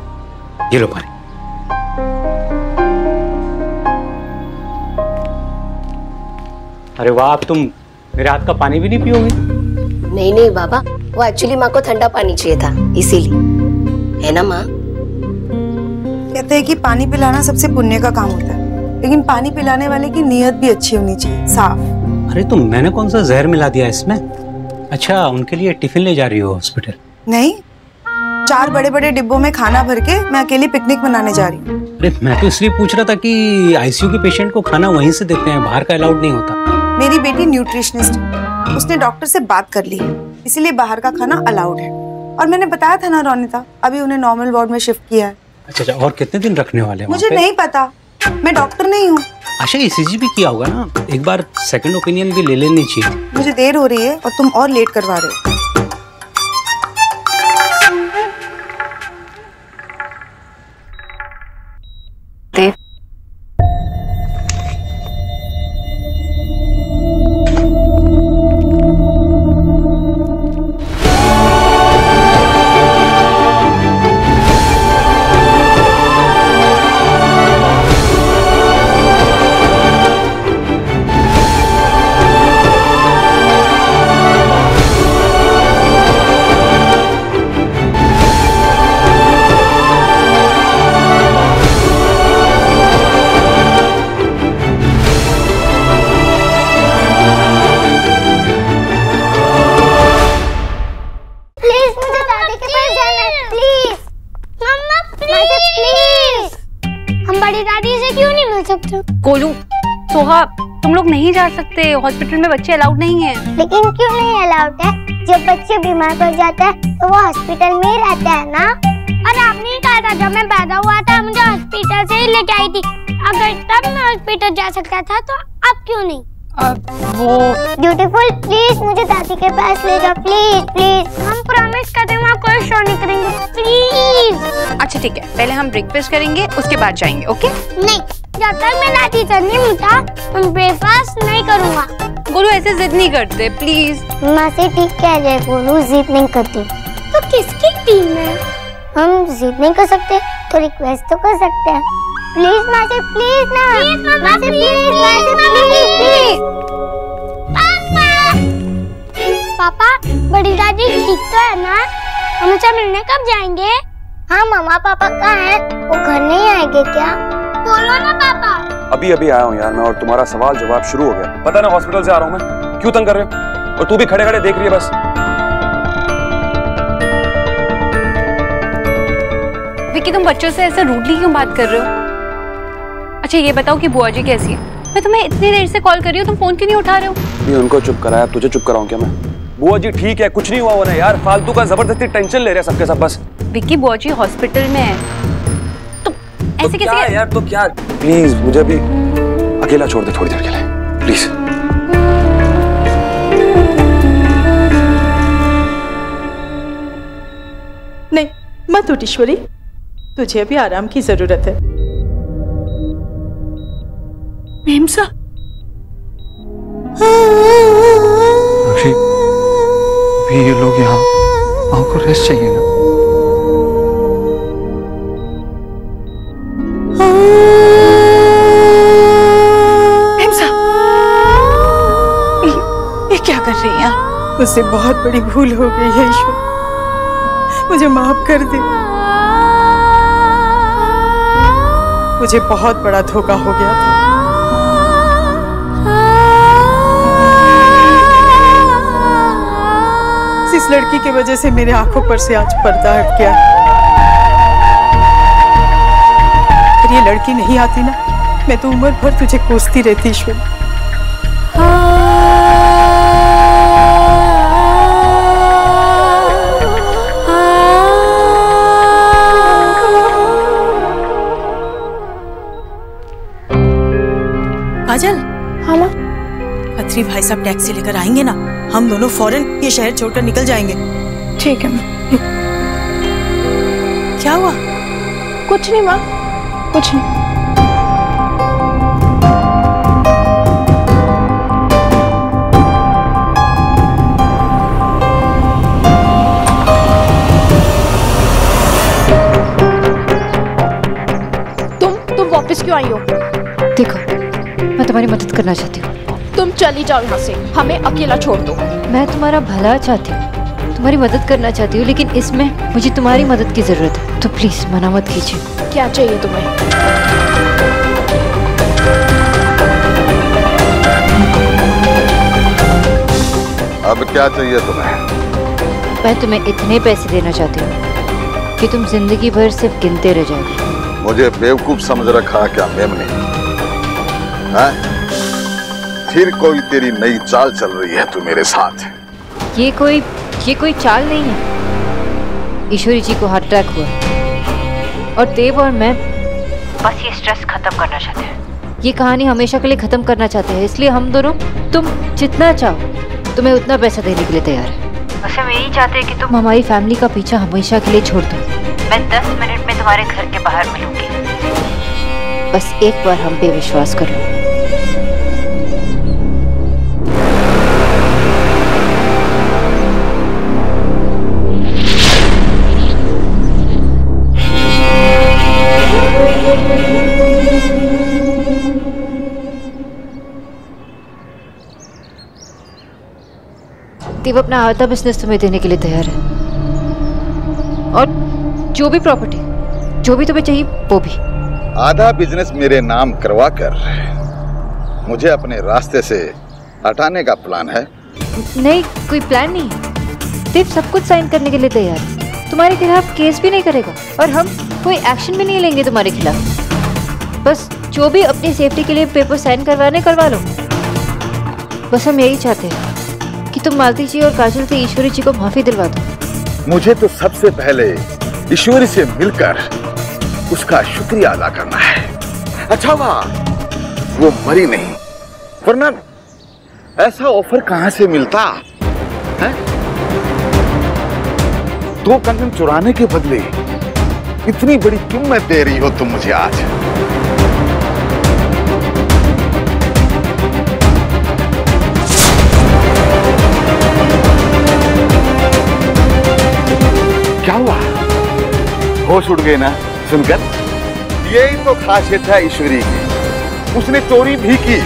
ये लो पानी। अरे वाह, अब तुम मेरे हाथ का पानी भी नहीं पियोगे? नहीं नहीं बाबा, वो एक्चुअली माँ को ठंडा पानी चाहिए था, इसीलिए। है ना माँ? कहते हैं कि पानी पिलाना सबसे पुण्य का काम होता है, लेकिन पानी पिलाने वाले की नीयत भी अच्छी होनी चाहिए, साफ। अरे तो मैंने कौन सा जहर मिला दिया इसमें? अच्छा, उनके लिए टिफिन ले जा रही हो हॉस्पिटल? नहीं, 4 बड़े बड़े डिब्बों में खाना भर के मैं अकेली पिकनिक मनाने जा रही हूँ। अरे मैं तो इसलिए पूछ रहा था कि आईसीयू के पेशेंट को खाना वहीं से देते हैं, बाहर का अलाउड नहीं होता। मेरी बेटी न्यूट्रिशनिस्ट है, उसने डॉक्टर से बात कर ली है, इसीलिए बाहर का खाना अलाउड है। और मैंने बताया था ना रोनिता, अभी उन्हें नॉर्मल वार्ड में शिफ्ट किया है। अच्छा, और कितने दिन रखने वाले हैं? मुझे नहीं पता, मैं डॉक्टर नहीं हूँ। अच्छा, ईसीजी भी किया होगा ना, एक बार सेकंड ओपिनियन भी ले लेनी चाहिए। मुझे देर हो रही है और तुम और लेट करवा रहे हो। देव, कोलू, सोहा, तुम लोग नहीं जा सकते, हॉस्पिटल में बच्चे अलाउड नहीं है। लेकिन क्यों नहीं अलाउड है? जब बच्चे बीमार पड़ जाते हैं तो वो हॉस्पिटल में ही रहते हैं ना। और आपने ही कहा था जब मैं पैदा हुआ था मुझे हॉस्पिटल से ही लेके आई थी। अगर तब मैं हॉस्पिटल जा सकता था तो अब क्यों नहीं? वो ब्यूटीफुल प्लीज मुझे दादी के पास ले जाओ प्लीज प्लीज। हम प्रॉमिस करते हैं वहाँ कोई शो नहीं करेंगे प्लीज। अच्छा ठीक है, पहले हम ब्रेकफास्ट करेंगे उसके बाद जाएंगे। ओके? नहीं, जब तक मैं दादी से नहीं मिलता मैं ब्रेकफास्ट नहीं करूँगा। गोलू ऐसे जिद नहीं करते प्लीज। माँ से ठीक कह रहे गोलू, जिद नहीं करती। तो किसकी टीम है? हम जिद नहीं कर सकते तो रिक्वेस्ट तो कर सकते हैं। प्लीज माँ से प्लीज ना, माँ से प्लीज, माँ से प्लीज। पापा बड़ी दादी ठीक तो है ना? हम उनसे मिलने कब जाएंगे? हाँ मम्मा पापा कहाँ हैं? वो घर नहीं आएंगे क्या? बोलो ना पापा। अभी अभी आया हूँ यार मैं, और तुम्हारा सवाल जवाब शुरू हो गया। पता ना हॉस्पिटल से आ रहा हूँ मैं, क्यों तंग कर रहे हो? और तू भी खड़े खड़े देख रही है बस। विक्की तुम बच्चों से ऐसे रूडली क्यों बात कर रहे हो? अच्छा ये बताओ कि बुआ जी कैसी है? मैं तुम्हें इतनी देर से कॉल कर रही हूँ, तुम फोन क्यों नहीं उठा रहे हो? ये उनको चुप कराया, तुझे चुप कराऊं क्या मैं? बुआ जी ठीक है, कुछ नहीं हुआ उन्हें यार, फालतू का जबरदस्ती टेंशन ले रहे हैं सबके सब बस। विक्की बुआ जी हॉस्पिटल में है, तुम ऐसे क्या है यार? तो क्या प्लीज मुझे भी अकेला छोड़ दे थोड़ी देर के लिए प्लीज। नहीं मत उठ ईश्वरी, तुझे अभी आराम की जरूरत है। मेमसा अभी ये लोग यहाँ माँ को रेस्ट चाहिए ना। मेमसा ये क्या कर रही है? मुझसे बहुत बड़ी भूल हो गई है ईश्वर, मुझे माफ कर दे। मुझे बहुत बड़ा धोखा हो गया था। इस लड़की की वजह से मेरे आंखों पर से आज पर्दा हट गया। अगर ये लड़की नहीं आती ना, मैं तो उम्र भर तुझे कोसती रहती ईश्वर। काजल, हाँ माँ। खत्री भाई साहब टैक्सी लेकर आएंगे ना, हम दोनों फौरन ये शहर छोड़कर निकल जाएंगे। ठीक है माँ। क्या हुआ? कुछ नहीं माँ, कुछ नहीं। तुम वापस क्यों आई हो? देखो मैं तुम्हारी मदद करना चाहती हूँ। तुम चली जाओ यहाँ से, हमें अकेला छोड़ दो। मैं तुम्हारा भला चाहती हूँ, तुम्हारी मदद करना चाहती हूँ, लेकिन इसमें मुझे तुम्हारी मदद की जरूरत है, तो प्लीज मना मत कीजिए। क्या चाहिए तुम्हें? अब क्या चाहिए तुम्हें? मैं तुम्हें इतने पैसे देना चाहती हूँ कि तुम जिंदगी भर सिर्फ गिनते रह जाओगे। मुझे बेवकूफ समझ रखा क्या मेमने? फिर कोई तेरी नई चाल चल रही है तू मेरे साथ? ये कोई चाल नहीं है। ईश्वरी जी को हार्ट अटैक हुआ है और देव और मैं बस ये स्ट्रेस खत्म करना चाहते हैं। ये कहानी हमेशा के लिए खत्म करना चाहते हैं, इसलिए हम दोनों तुम जितना चाहो तुम्हें उतना पैसा देने के लिए तैयार है। बस हम यही चाहते हैं कि तुम हमारी फैमिली का पीछा हमेशा के लिए छोड़ दो। मैं 10 मिनट में तुम्हारे घर के बाहर मिलूंगी, बस एक बार हम पे विश्वास करो। देव अपना आधा बिजनेस तुम्हें देने के लिए तैयार है, और जो भी प्रॉपर्टी, जो भी तुम्हें चाहिए वो भी। आधा बिजनेस मेरे नाम करवा कर मुझे अपने रास्ते से हटाने का प्लान है? नहीं, कोई प्लान नहीं है। देव सब कुछ साइन करने के लिए तैयार है, तुम्हारे खिलाफ केस भी नहीं करेगा और हम कोई एक्शन भी नहीं लेंगे तुम्हारे खिलाफ। बस जो भी अपनी सेफ्टी के लिए पेपर साइन करवाने करवा लो। बस हम यही चाहते हैं, कि तुम मालती जी और काजल से ईश्वरी जी को माफी दिलवा दो। मुझे तो सबसे पहले ईश्वरी से मिलकर उसका शुक्रिया अदा करना है। अच्छा हुआ वो मरी नहीं, वरना ऐसा ऑफर कहां से मिलता है? 2 कंगन चुराने के बदले इतनी बड़ी कीमत दे रही हो तुम मुझे आज। क्या हुआ? होश उड़ गए ना सुनकर? यही तो खासियत है ईश्वरी की। उसने चोरी भी की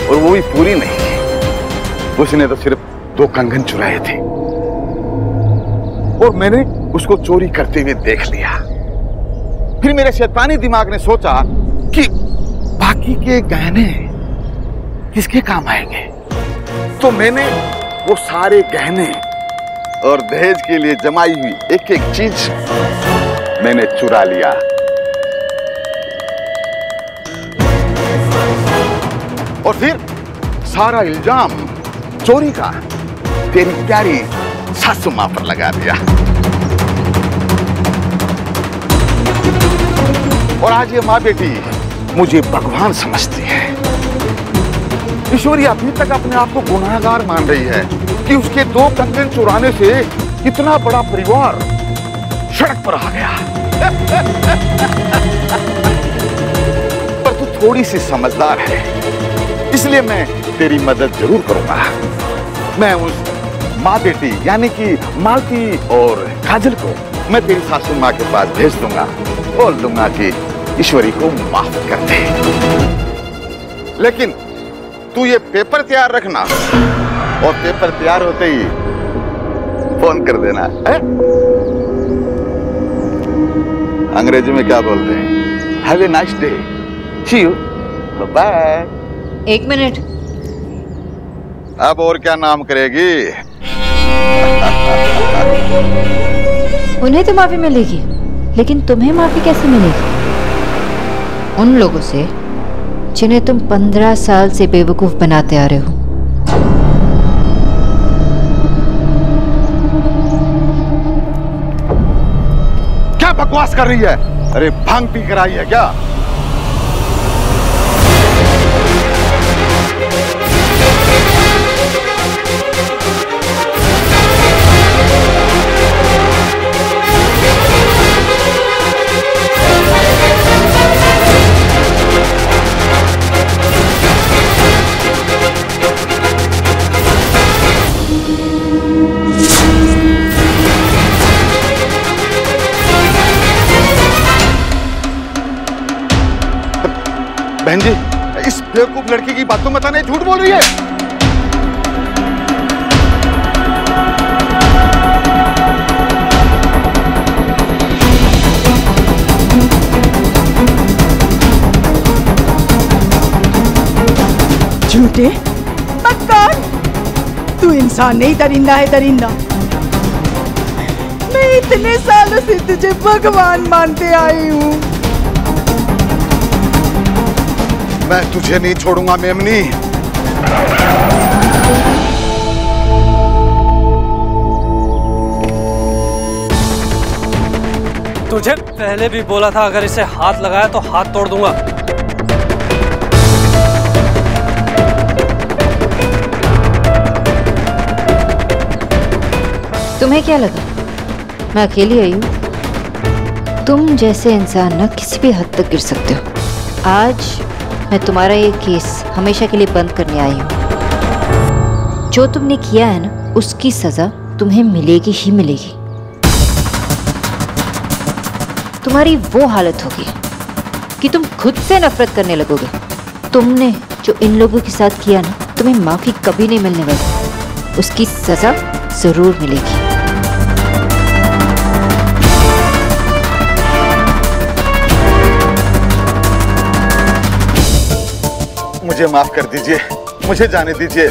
और वो भी पूरी नहीं। उसने तो सिर्फ 2 कंगन चुराए थे और मैंने उसको चोरी करते हुए देख लिया। फिर मेरे शैतानी दिमाग ने सोचा कि बाकी के गहने किसके काम आएंगे, तो मैंने वो सारे गहने और दहेज के लिए जमाई हुई एक-एक चीज मैंने चुरा लिया। और फिर सारा इल्जाम चोरी का तेरी प्यारी सासू मां पर लगा दिया। और आज ये माँ बेटी मुझे भगवान समझती है। ईश्वरी अभी तक अपने आप को गुनाहगार मान रही है कि उसके 2 कंगन चुराने से इतना बड़ा परिवार सड़क पर आ गया। पर तू थोड़ी सी समझदार है, इसलिए मैं तेरी मदद जरूर करूंगा। मैं उस माँ बेटी यानी कि मालती और काजल को मैं तेरी सासू माँ के पास भेज दूंगा, बोल दूंगा कि ईश्वरी को माफ कर दे। लेकिन तू ये पेपर तैयार रखना और पेपर तैयार होते ही फोन कर देना है? अंग्रेजी में क्या बोलते हैं? Have a nice day, see you, bye. 1 minute. अब और क्या नाम करेगी? उन्हें तो माफी मिलेगी, लेकिन तुम्हें माफी कैसे मिलेगी? उन लोगों से जिन्हें तुम 15 साल से बेवकूफ बनाते आ रहे हो। क्या बकवास कर रही है? अरे भांग पी कर आई है क्या? बहन जी, इस बेवकूफ लड़की की बातों में नहीं झूठ बोल रही है। झूठे मक्कार, तू इंसान नहीं दरिंदा है, दरिंदा। मैं इतने सालों से तुझे भगवान मानते आई हूँ। मैं तुझे नहीं छोड़ूंगा मेमनी। तुझे पहले भी बोला था अगर इसे हाथ लगाया तो हाथ तोड़ दूंगा। तुम्हें क्या लगा मैं अकेली आई हूँ? तुम जैसे इंसान ना किसी भी हद तक गिर सकते हो। आज मैं तुम्हारा ये केस हमेशा के लिए बंद करने आई हूँ। जो तुमने किया है ना, उसकी सजा तुम्हें मिलेगी ही मिलेगी। तुम्हारी वो हालत होगी कि तुम खुद से नफरत करने लगोगे। तुमने जो इन लोगों के साथ किया ना, तुम्हें माफी कभी नहीं मिलने वाली। उसकी सजा जरूर मिलेगी। मुझे माफ कर दीजिए, मुझे जाने दीजिए।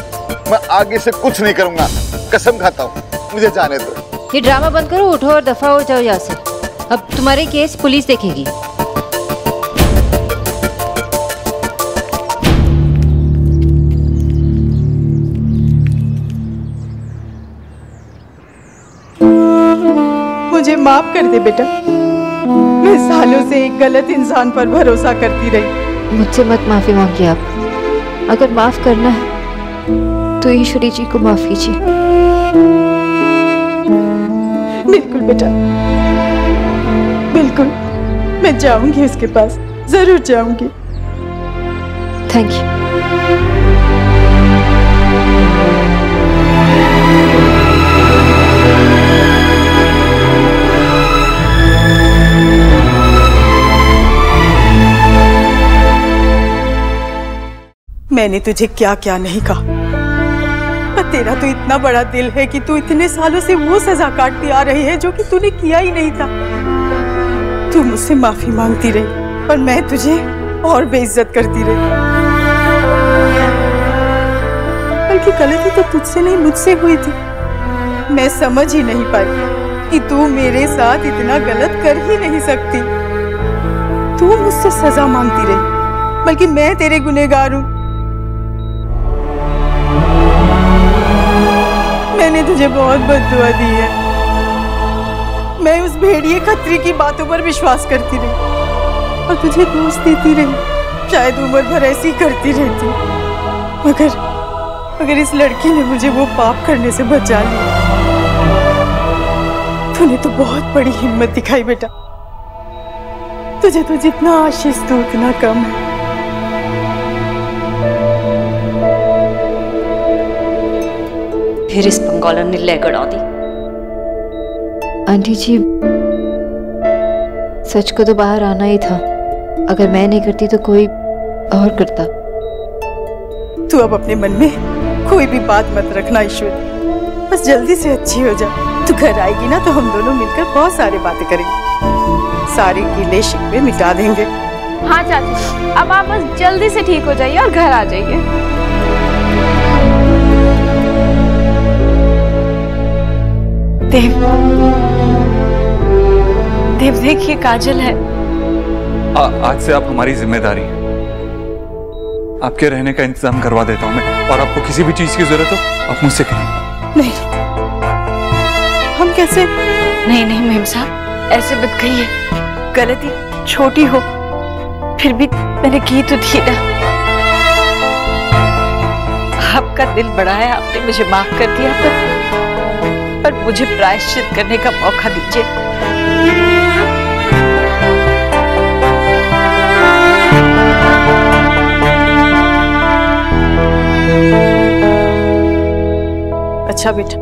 मैं आगे से कुछ नहीं करूंगा, कसम खाता हूँ। मुझे जाने दो। ये ड्रामा बंद करो, उठो और दफा हो जाओ यहाँ से। अब तुम्हारे केस पुलिस देखेगी। मुझे माफ कर दे बेटा। मैं सालों से एक गलत इंसान पर भरोसा करती रही। मुझसे मत माफी मांगिए आप। अगर माफ करना है तो ईश्वरी जी को माफ कीजिए। बिल्कुल बेटा, बिल्कुल। मैं जाऊंगी उसके पास, जरूर जाऊंगी। Thank you. मैंने तुझे क्या क्या नहीं कहा, पर तेरा तो इतना बड़ा दिल है कि तू इतने सालों से वो सजा काटती आ रही है जो कि तूने किया ही नहीं था। तू मुझसे माफी मांगती रही और मैं तुझे और बेइज्जत करती रही। बल्कि गलती तो तुझसे नहीं मुझसे हुई थी। मैं समझ ही नहीं पाई कि तू मेरे साथ इतना गलत कर ही नहीं सकती। तू मुझसे सजा मांगती रही, बल्कि मैं तेरे गुनहगार हूं। मैंने तुझे बहुत बद्दुआ दी है। मैं उस भेड़िए खत्री की बातों पर विश्वास करती रही और तुझे दोष देती रही। शायद उम्र भर ऐसी करती रहती, मगर इस लड़की ने मुझे वो पाप करने से बचा लिया। तूने तो बहुत बड़ी हिम्मत दिखाई बेटा। तुझे तो जितना आशीष दो उतना कम है। फिर इस बंगालन ने ले गड़ा दी। आंटी जी, सच को तो बाहर आना ही था। अगर मैं नहीं करती तो कोई और करता। तू अब अपने मन में कोई भी बात मत रखना ईश्वर। बस जल्दी से अच्छी हो जा। तू घर आएगी ना तो हम दोनों मिलकर बहुत सारी बातें करेंगे। सारे गिले शिकवे मिटा देंगे। हाँ चाची, अब आप बस जल्दी से ठीक हो जाइए और घर आ जाइए। देव देखिए काजल है। आज से आप हमारी जिम्मेदारी है। आपके रहने का इंतजाम करवा देता हूँ मैं, और आपको किसी भी चीज की जरूरत हो आप मुझसे कहिए। नहीं, हम कैसे? नहीं नहीं मेम साहब, ऐसे मत कहिए। गलती छोटी हो फिर भी मैंने की तो थी ना। आपका दिल बड़ा है, आपने मुझे माफ कर दिया, पर मुझे प्रायश्चित करने का मौका दीजिए। अच्छा बेटा,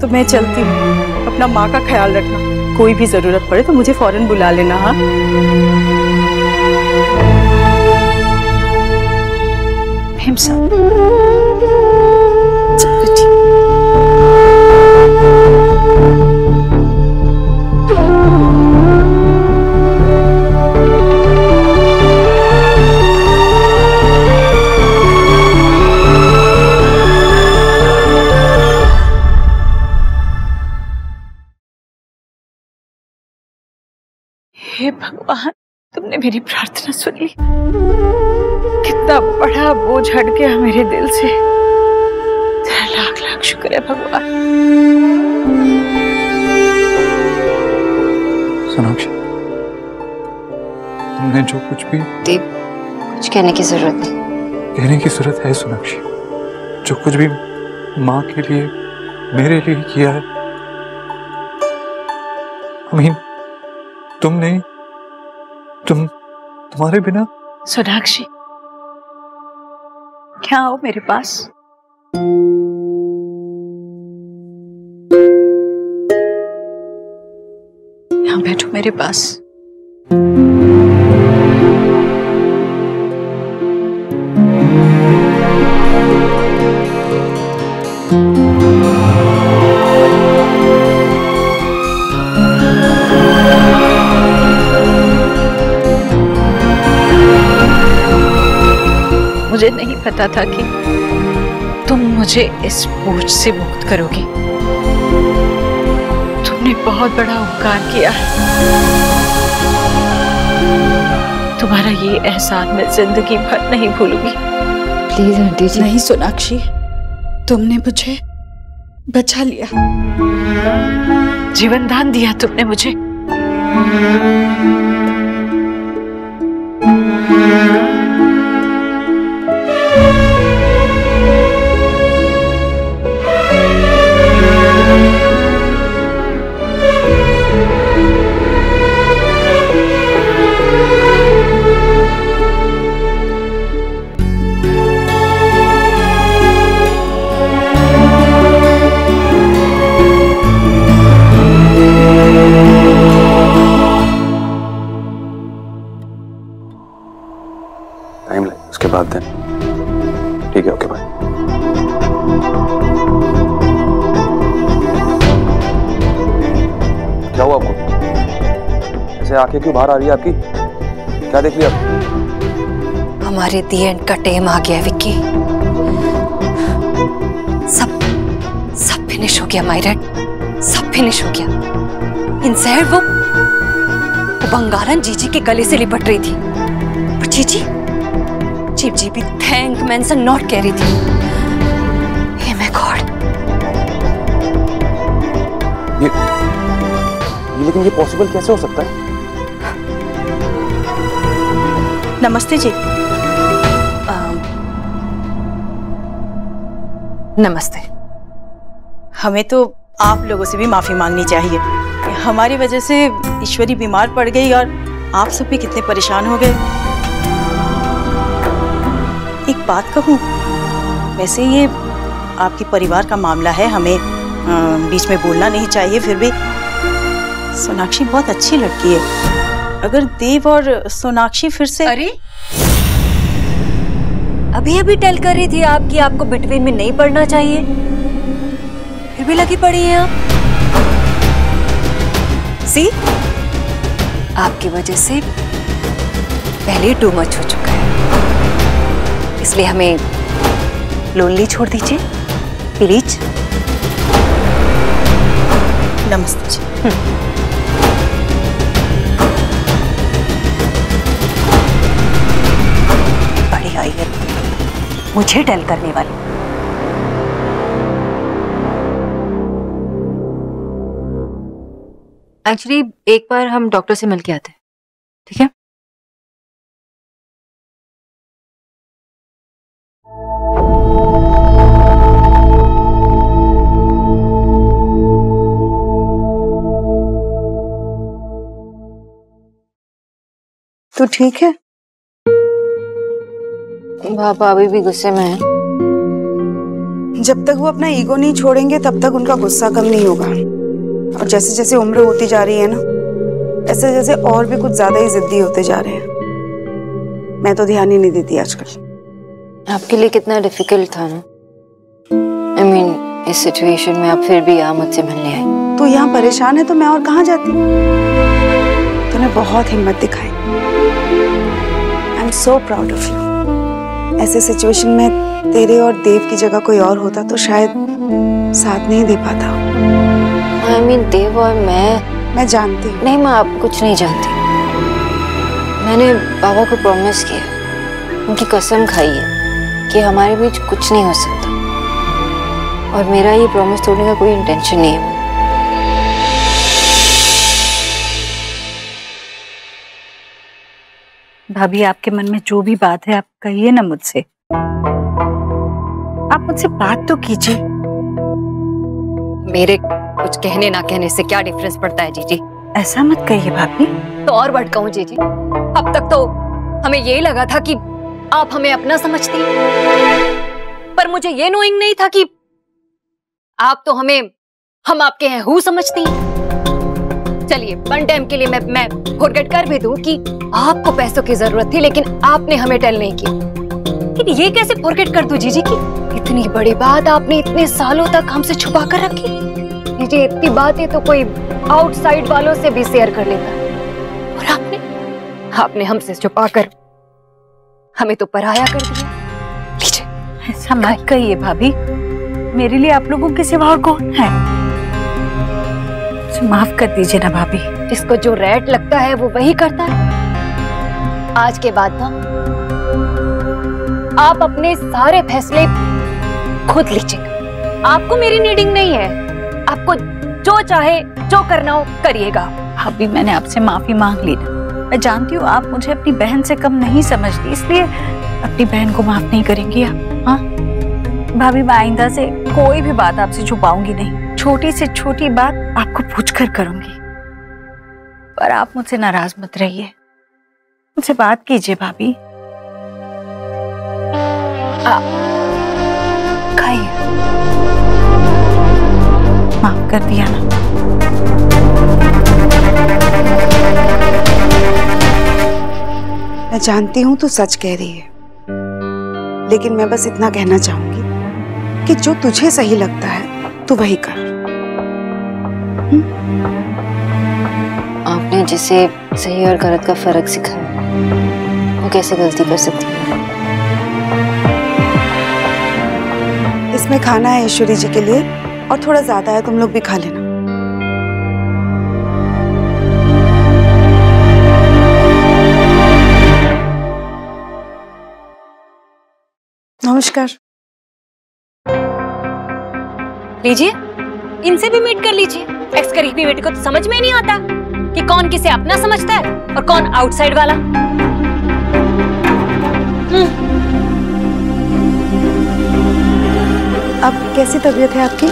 तो मैं चलती हूँ। अपना माँ का ख्याल रखना। कोई भी जरूरत पड़े तो मुझे फौरन बुला लेना। हाँ हे भगवान, तुमने मेरी प्रार्थना सुन ली। कितना बड़ा बोझ हट गया मेरे दिल से। तेरा लाख लाख शुक्र है भगवान। सोनाक्षी, तुमने जो कुछ भी देव, कुछ कहने की जरूरत नहीं। कहने की जरूरत है सोनाक्षी। जो कुछ भी माँ के लिए मेरे लिए किया है, अमीन तुम नहीं, तुम्हारे बिना। सोनाक्षी, क्या आओ मेरे पास? यहाँ बैठो मेरे पास। मुझे नहीं पता था कि तुम मुझे इस बोझ से मुक्त करोगी। तुमने बहुत बड़ा उपकार किया है। तुम्हारा ये एहसान मैं जिंदगी भर नहीं भूलूंगी। प्लीज आंटी जी। नहीं सोनाक्षी, तुमने मुझे बचा लिया, जीवन दान दिया तुमने मुझे। टाइम लगे, उसके बाद दें। ठीक है, ओके बाय। क्या हुआ आपको? ऐसे आंखें क्यों बाहर आ रही है आपकी? क्या देख लिया? हमारे दी एंड का टाइम आ गया विक्की। सब फिनिश हो गया मायरेट, सब फिनिश हो गया। इन शहर वो बंगारन जीजी के गले से लिपट रही थी, पर जीजी भी थैंक मेंशन नॉट कह रही थी। हे माय गॉड, ये लेकिन ये पॉसिबल कैसे हो सकता है? नमस्ते जी। नमस्ते। हमें तो आप लोगों से भी माफी मांगनी चाहिए। हमारी वजह से ईश्वरी बीमार पड़ गई और आप सब भी कितने परेशान हो गए। एक बात कहूँ, वैसे ये आपके परिवार का मामला है, हमें बीच में बोलना नहीं चाहिए, फिर भी सोनाक्षी बहुत अच्छी लड़की है। अगर देव और सोनाक्षी फिर से... अरे अभी टेल कर रही थी आपकी आपको बिटवीन में नहीं पढ़ना चाहिए, फिर भी लगी पड़ी हैं आप। सी, आपकी वजह से पहले टू मच हो चुका है, इसलिए हमें लोनली छोड़ दीजिए प्लीज। नमस्ते जी। बड़ी आई है मुझे टेल करने वाली। एक्चुअली एक बार हम डॉक्टर से मिल के आते हैं, ठीक है? तू ठीक है? पापा अभी भी गुस्से में है। जब तक वो अपना ईगो नहीं छोड़ेंगे तब तक उनका गुस्सा कम नहीं होगा। और जैसे जैसे उम्र होती जा रही है ना, ऐसे जैसे और भी कुछ ज्यादा ही जिद्दी होते जा रहे हैं। मैं तो ध्यान ही नहीं देती आजकल। आपके लिए कितना डिफिकल्ट था ना। I mean, इस सिचुएशन में आप फिर भी यहाँ मुझसे मिलने आई। तू यहाँ परेशान है तो मैं और कहाँ जाती? तूने बहुत हिम्मत दिखाई। I am so proud of you. ऐसे सिचुएशन में तेरे और देव की जगह कोई और होता तो शायद साथ नहीं दे पाता। I mean, देव और मैं जानती हूँ। नहीं, मैं आप कुछ नहीं जानती। मैंने बाबा को प्रॉमिस किया, उनकी कसम खाई है कि हमारे बीच कुछ नहीं हो सकता, और मेरा ये प्रॉमिस तोड़ने का कोई इंटेंशन नहीं है। भाभी, आपके मन में जो भी बात है आप कहिए ना मुझसे। आप मुझसे बात तो कीजिए। मेरे कुछ कहने ना कहने से क्या डिफरेंस पड़ता है जीजी? ऐसा मत कहिए भाभी। तो और भड़काऊं जीजी? अब तक तो हमें यही लगा था कि आप हमें अपना समझती, पर मुझे ये नोइंग नहीं था कि आप तो हम आपके हैं हु समझती। चलिए वन टाइम के लिए मैं फॉरगेट कर भी दूं कि आपको पैसों की जरूरत थी, लेकिन आपने हमें टेल नहीं किया। लेकिन ये कैसे फॉरगेट कर दूं जीजी की इतनी बड़ी बात आपने इतने सालों तक हमसे छुपा कर रखी? जीजी, इतनी बातें तो कोई आउटसाइड वालों से भी शेयर कर लेता, और आपने हमसे छुपा कर हमें तो पराया कर दिया। लीजिए। ऐसा मत कहिए भाभी, मेरे लिए आप लोगों के सिवा और कौन है? माफ कर दीजिए ना भाभी। जिसको जो रेट लगता है वो वही करता है। आज के बाद ना आप अपने सारे फैसले खुद लीजिएगा, आपको मेरी नीडिंग नहीं है। आपको जो चाहे जो करना हो करिएगा। भाभी मैंने आपसे माफी मांग ली ना। मैं जानती हूँ आप मुझे अपनी बहन से कम नहीं समझती, इसलिए अपनी बहन को माफ नहीं करेंगी आप? हाँ भाभी, मैं आइंदा से कोई भी बात आपसे छुपाऊंगी नहीं। छोटी से छोटी बात आपको पूछकर करूंगी। पर आप मुझसे नाराज मत रहिए, मुझसे बात कीजिए भाभी। खाइए। माफ कर दिया ना? मैं जानती हूँ तू सच कह रही है, लेकिन मैं बस इतना कहना चाहूंगी कि जो तुझे सही लगता है तू वही कर। आपने जिसे सही और गलत का फर्क सिखाया, वो कैसे गलती कर सकती है? इसमें खाना है ईश्वरी जी के लिए और थोड़ा ज्यादा है, तुम लोग भी खा लेना। नमस्कार। लीजिए, इनसे भी मीट कर लीजिए। एक्स करीबी बेटे को तो समझ में ही नहीं आता कि कौन किसे अपना समझता है और कौन आउटसाइड वाला। अब कैसी तबीयत है आपकी?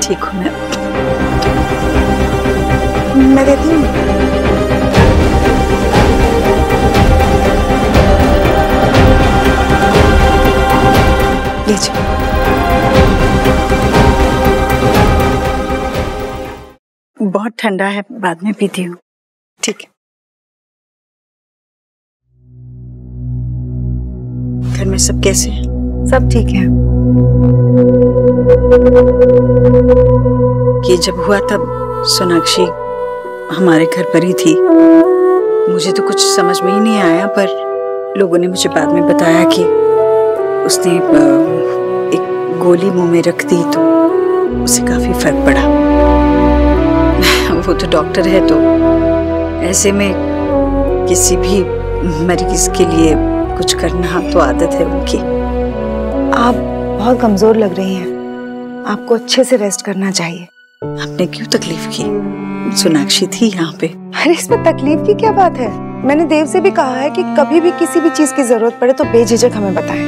ठीक हूँ मैं रहती हूँ। लीजिए। बहुत ठंडा है, बाद में पीती हूँ। ठीक है। घर में सब कैसे हैं? सब ठीक है। ये जब हुआ तब सोनाक्षी हमारे घर पर ही थी। मुझे तो कुछ समझ में ही नहीं आया, पर लोगों ने मुझे बाद में बताया कि उसने एक गोली मुंह में रख दी तो उसे काफी फर्क पड़ा। वो तो डॉक्टर है, तो ऐसे में किसी भी मरीज के लिए कुछ करना तो आदत है उनकी। आप बहुत कमजोर लग रही हैं, आपको अच्छे से रेस्ट करना चाहिए। आपने क्यों तकलीफ की? सोनाक्षी थी यहाँ पे। अरे इसमें तकलीफ की क्या बात है? मैंने देव से भी कहा है कि कभी भी किसी भी चीज की जरूरत पड़े तो बेझिझक हमें बताएं।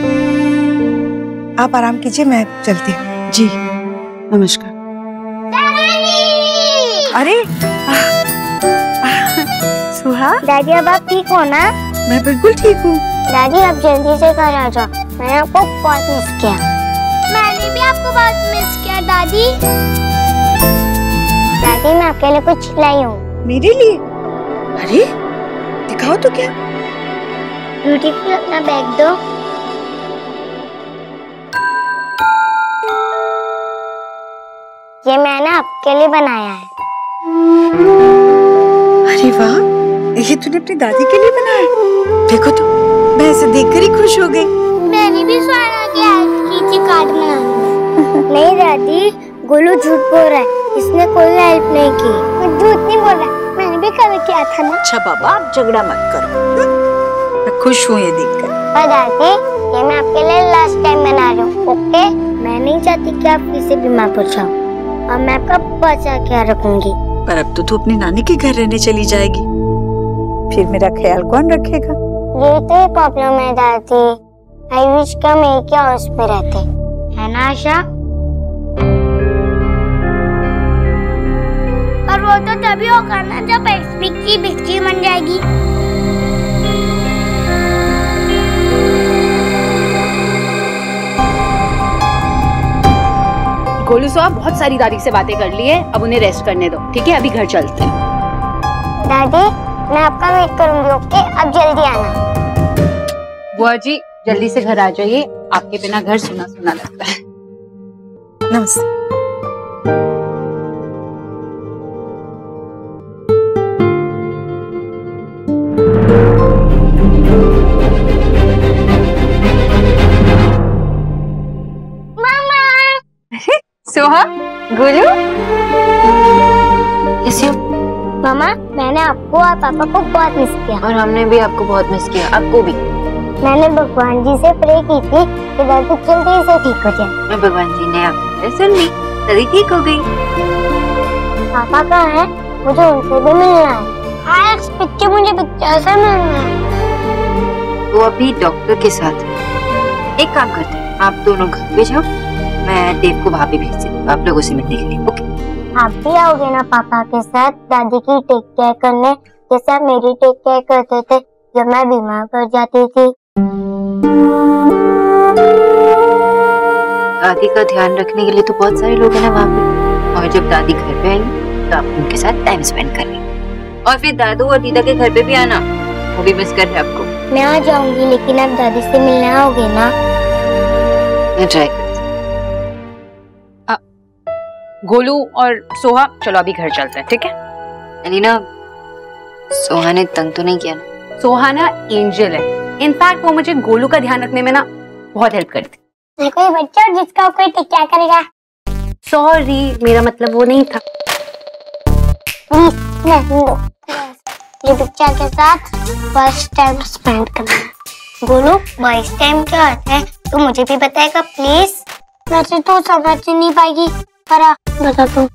आप आराम कीजिए, मैं चलती हूँ। जी नमस्कार। अरे सुहा, दादी अब आप ठीक हो ना? मैं बिल्कुल ठीक हूँ। दादी आप जल्दी से घर आ जाओ, मैंने आपको बहुत मिस किया। मैंने भी आपको बहुत मिस किया दादी। दादी मैं आपके लिए कुछ लाई हूँ। मेरे लिए? अरे दिखाओ तो क्या। ब्यूटीफुल, अपना बैग दो। ये मैंने आपके लिए बनाया है। अरे वाह, ये तूने अपनी दादी के लिए बनाया? देखो तो, मैं इसे देखकर ही खुश हो गई। मैंने भी सोना की हेल्प की थी कार्ड बनाने। नहीं दादी, गोलू झूठ बोल रहा है, इसने कोई हेल्प नहीं की। वो झूठ नहीं बोल रहा, मैंने भी कभी किया था ना। अच्छा बाबा, आप झगड़ा मत करो, मैं खुश हूँ ये देखकर। और दादी, ये मैं आपके लिए लास्ट टाइम बना रही हूँ, ओके? मैं नहीं चाहती कि आप किसी बीमार पड़ जाओ, और मैं आपका बचा के रखूंगी। पर अब तो तू अपनी नानी के घर रहने चली जाएगी, फिर मेरा ख्याल कौन रखेगा? ये तो प्रॉब्लम है दादी। आई विश कि हम एक ही हाउस में रहते, है ना आशा? पर वो तो तभी होगा ना जब एक्सपी की बिस्की बन जाएगी। गोलू साहब बहुत सारी दादी से बातें कर ली है, अब उन्हें रेस्ट करने दो, ठीक है? अभी घर चलते हैं। दादी मैं आपका वेट करूंगी, ओके? अब जल्दी आना। बुआ जी जल्दी से घर आ जाइए, आपके बिना घर सुना सुना लगता है। नमस्ते। सोहा, गोलू, कैसे हो? मामा, मैंने आपको और पापा को बहुत मिस किया। और हमने भी आपको बहुत मिस किया, आपको भी। मैंने भगवान जी से प्रे की थी कि दादी जल्दी से ठीक हो जाए। मैं भगवान जी ने आपकी सुन ली, दादी ठीक हो गई। पापा कहाँ है? मुझे उनसे भी मिलना है। हाँ, पिक्चर मुझे पिक्चर से मिलना है। वो अभी डॉक्टर के साथ है। एक काम करते हैं, आप दोनों घर पे जाओ, मैं देव को वहाँ पे भेज देती हूँ आप लोगों से मिलने के लिए। ओके? आप भी आओगे ना पापा के साथ दादी की टेक केयर करने, जैसा मेरी टेक केयर करते थे जब मैं बीमार पड़ जाती थी। दादी का ध्यान रखने के लिए तो बहुत सारे लोग हैं ना वहाँ पे, और जब दादी घर पे आएंगे तो आप उनके साथ टाइम स्पेंड कर लेंगे। और फिर दादू और दीदा के घर पे भी आना, वो भी मिस कर रहे हैं आपको। मैं आ जाऊंगी, लेकिन आप दादी से मिलने आओगे ना? मैं ट्राई करती हूँ। गोलू और सोहा, चलो अभी घर चलते हैं, ठीक है? अलीना, सोहा ने तंग तो नहीं किया ना? सोहा ना एंजल है, इनफैक्ट वो मुझे गोलू का ध्यान रखने में ना बहुत हेल्प करती। कोई बच्चा जिसका कोई क्या करेगा? सॉरी, मेरा मतलब वो नहीं था। ये बच्चा के साथ फर्स्ट टाइम स्पेंड करना। गोलू, फर्स्ट टाइम क्या होता है तो मुझे भी बताएगा प्लीज। वैसे तो समझ नहीं पाएगी, पर बता दो।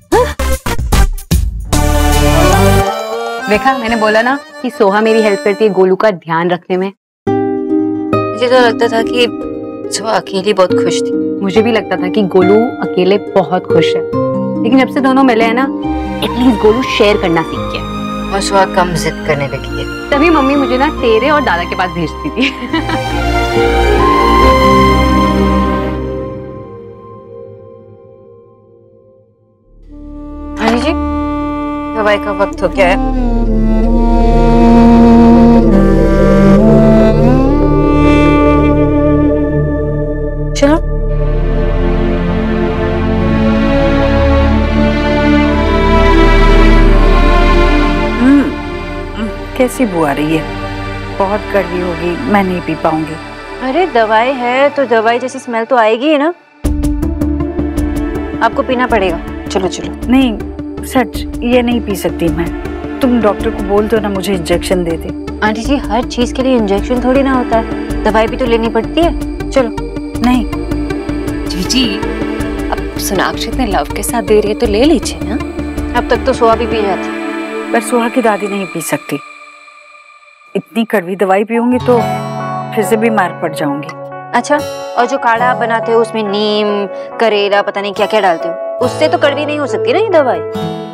देखा, मैंने बोला ना कि सोहा मेरी हेल्प करती है गोलू का ध्यान रखने में। मुझे तो लगता था कि सोहा अकेली बहुत खुश थी। मुझे भी लगता था कि गोलू अकेले बहुत खुश है, लेकिन जब से दोनों मिले हैं ना, एटलीस्ट गोलू शेयर करना सीख गया और सोहा कम जिद करने लगी है। तभी मम्मी मुझे ना तेरे और दादा के पास भेजती थी। हाँ जी, दवाई का वक्त हो गया है। चलो। कैसी बू आ रही है? बहुत कड़वी होगी, मैं नहीं पी पाऊंगी। अरे दवाई है तो दवाई जैसी स्मेल तो आएगी ही ना, आपको पीना पड़ेगा। चलो चलो। नहीं सच, ये नहीं पी सकती मैं। तुम डॉक्टर को बोल दो ना मुझे इंजेक्शन दे दे। आंटी जी, हर चीज के लिए इंजेक्शन थोड़ी ना होता है, दवाई भी तो लेनी पड़ती है। चलो। नहीं जीजी, अब सोनाक्षी इतने लव के साथ दे रही है तो ले लीजिए ना। अब तक तो सोहा भी पी जाती, पर सोहा की दादी नहीं पी सकती। इतनी कड़वी दवाई पीऊंगी तो फिर से बीमार पड़ जाऊंगी। अच्छा, और जो काढ़ा आप बनाते हो उसमें नीम, करेला, पता नहीं क्या क्या डालते हो, उससे तो कड़वी नहीं हो सकती ना ये दवाई।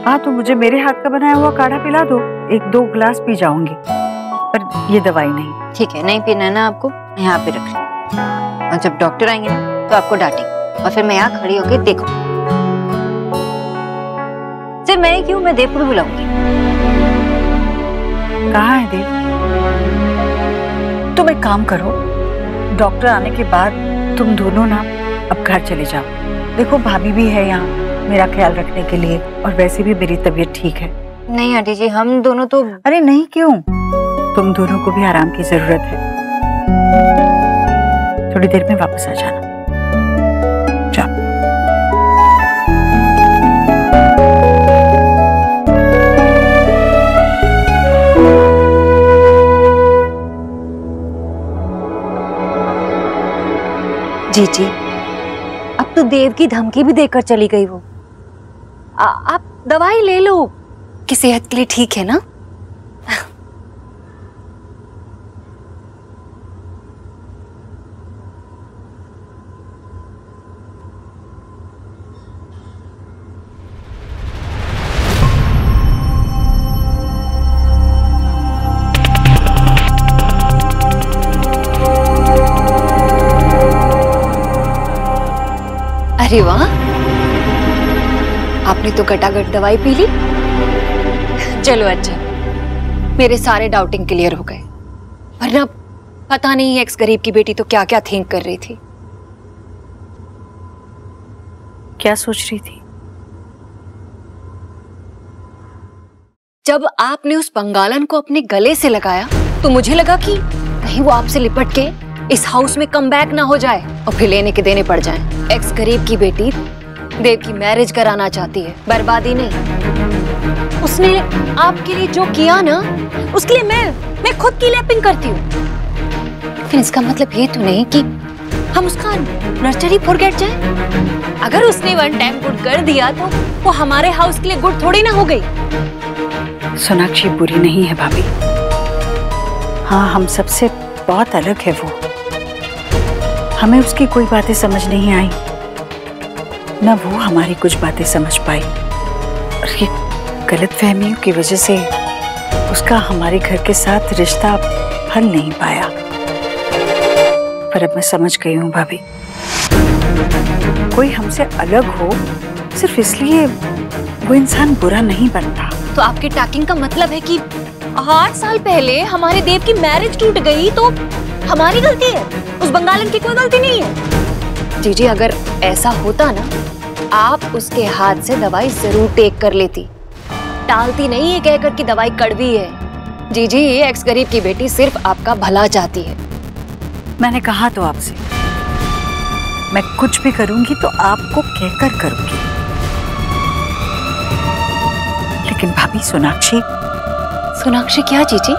हाँ, तो मुझे मेरे हाथ का बनाया हुआ काढ़ा पिला दो, 1-2 गिलास पी जाऊंगी, पर ये दवाई नहीं। ठीक है, नहीं पीना है ना आपको, यहाँ पे रख लो, और जब डॉक्टर आएंगे ना तो आपको डांटेंगे, और फिर मैं यहाँ खड़ी होकर देखो। सिर्फ मैं ही क्यों, मैं देव को भी बुलाऊंगी। कहाँ है देव? तुम एक काम करो, डॉक्टर आने के बाद तुम दोनों ना अब घर चले जाओ। देखो भाभी भी है यहाँ मेरा ख्याल रखने के लिए, और वैसे भी मेरी तबीयत ठीक है। नहीं आंटी जी, हम दोनों तो। अरे नहीं क्यों, तुम दोनों को भी आराम की जरूरत है। थोड़ी देर में वापस आ जाना। जाओ। जी जी, अब तो देव की धमकी भी देकर चली गई वो। आप दवाई ले लो, कि सेहत के लिए ठीक है ना। अरे वाह, आपने तो गटागट दवाई पी ली। चलो अच्छा, मेरे सारे डाउटिंग क्लियर हो गए। वरना पता नहीं एक्स गरीब की बेटी तो क्या क्या थिंक कर रही थी। क्या सोच रही थी? जब आपने उस बंगालन को अपने गले से लगाया तो मुझे लगा कि कहीं वो आपसे लिपट के इस हाउस में कम बैक ना हो जाए और फिर लेने के देने पड़ जाएं। एक्स गरीब की बेटी देव की मैरिज कराना चाहती है, बर्बादी नहीं। उसने आपके लिए जो किया ना, उसके लिए मैं खुद की लैपिंग करती हूँ। लेकिन इसका मतलब ये तो नहीं कि हम उसका नर्सरी फॉरगेट जाए। अगर उसने वन टाइम गुड कर दिया तो वो हमारे हाउस के लिए गुड थोड़ी ना हो गई। सोनाक्षी बुरी नहीं है भाभी। हाँ, हम सबसे बहुत अलग है वो। हमें उसकी कोई बातें समझ नहीं आई, न वो हमारी कुछ बातें समझ पाई। और ये गलतफहमियों की वजह से उसका हमारे घर के साथ रिश्ता फल नहीं पाया। पर अब मैं समझ गई हूँ भाभी, कोई हमसे अलग हो सिर्फ इसलिए वो इंसान बुरा नहीं बनता। तो आपके टॉकिंग का मतलब है कि 8 साल पहले हमारे देव की मैरिज टूट गई तो हमारी गलती है, उस बंगालन की कोई गलती नहीं है। जीजी, अगर ऐसा होता ना, आप उसके हाथ से दवाई जरूर टेक कर लेती, टालती नहीं है कहकर कि दवाई कड़वी है। जीजी, ये एक्स गरीब की बेटी सिर्फ आपका भला चाहती है। मैंने कहा तो आपसे, मैं कुछ भी करूंगी तो आपको कहकर करूंगी। लेकिन भाभी सोनाक्षी क्या जीजी?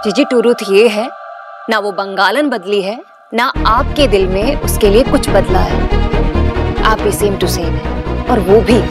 जीजी, ट्रूथ ये है, ना वो बंगालन बदली है, ना आपके दिल में उसके लिए कुछ बदला है। आप भी सेम टू सेम है, और वो भी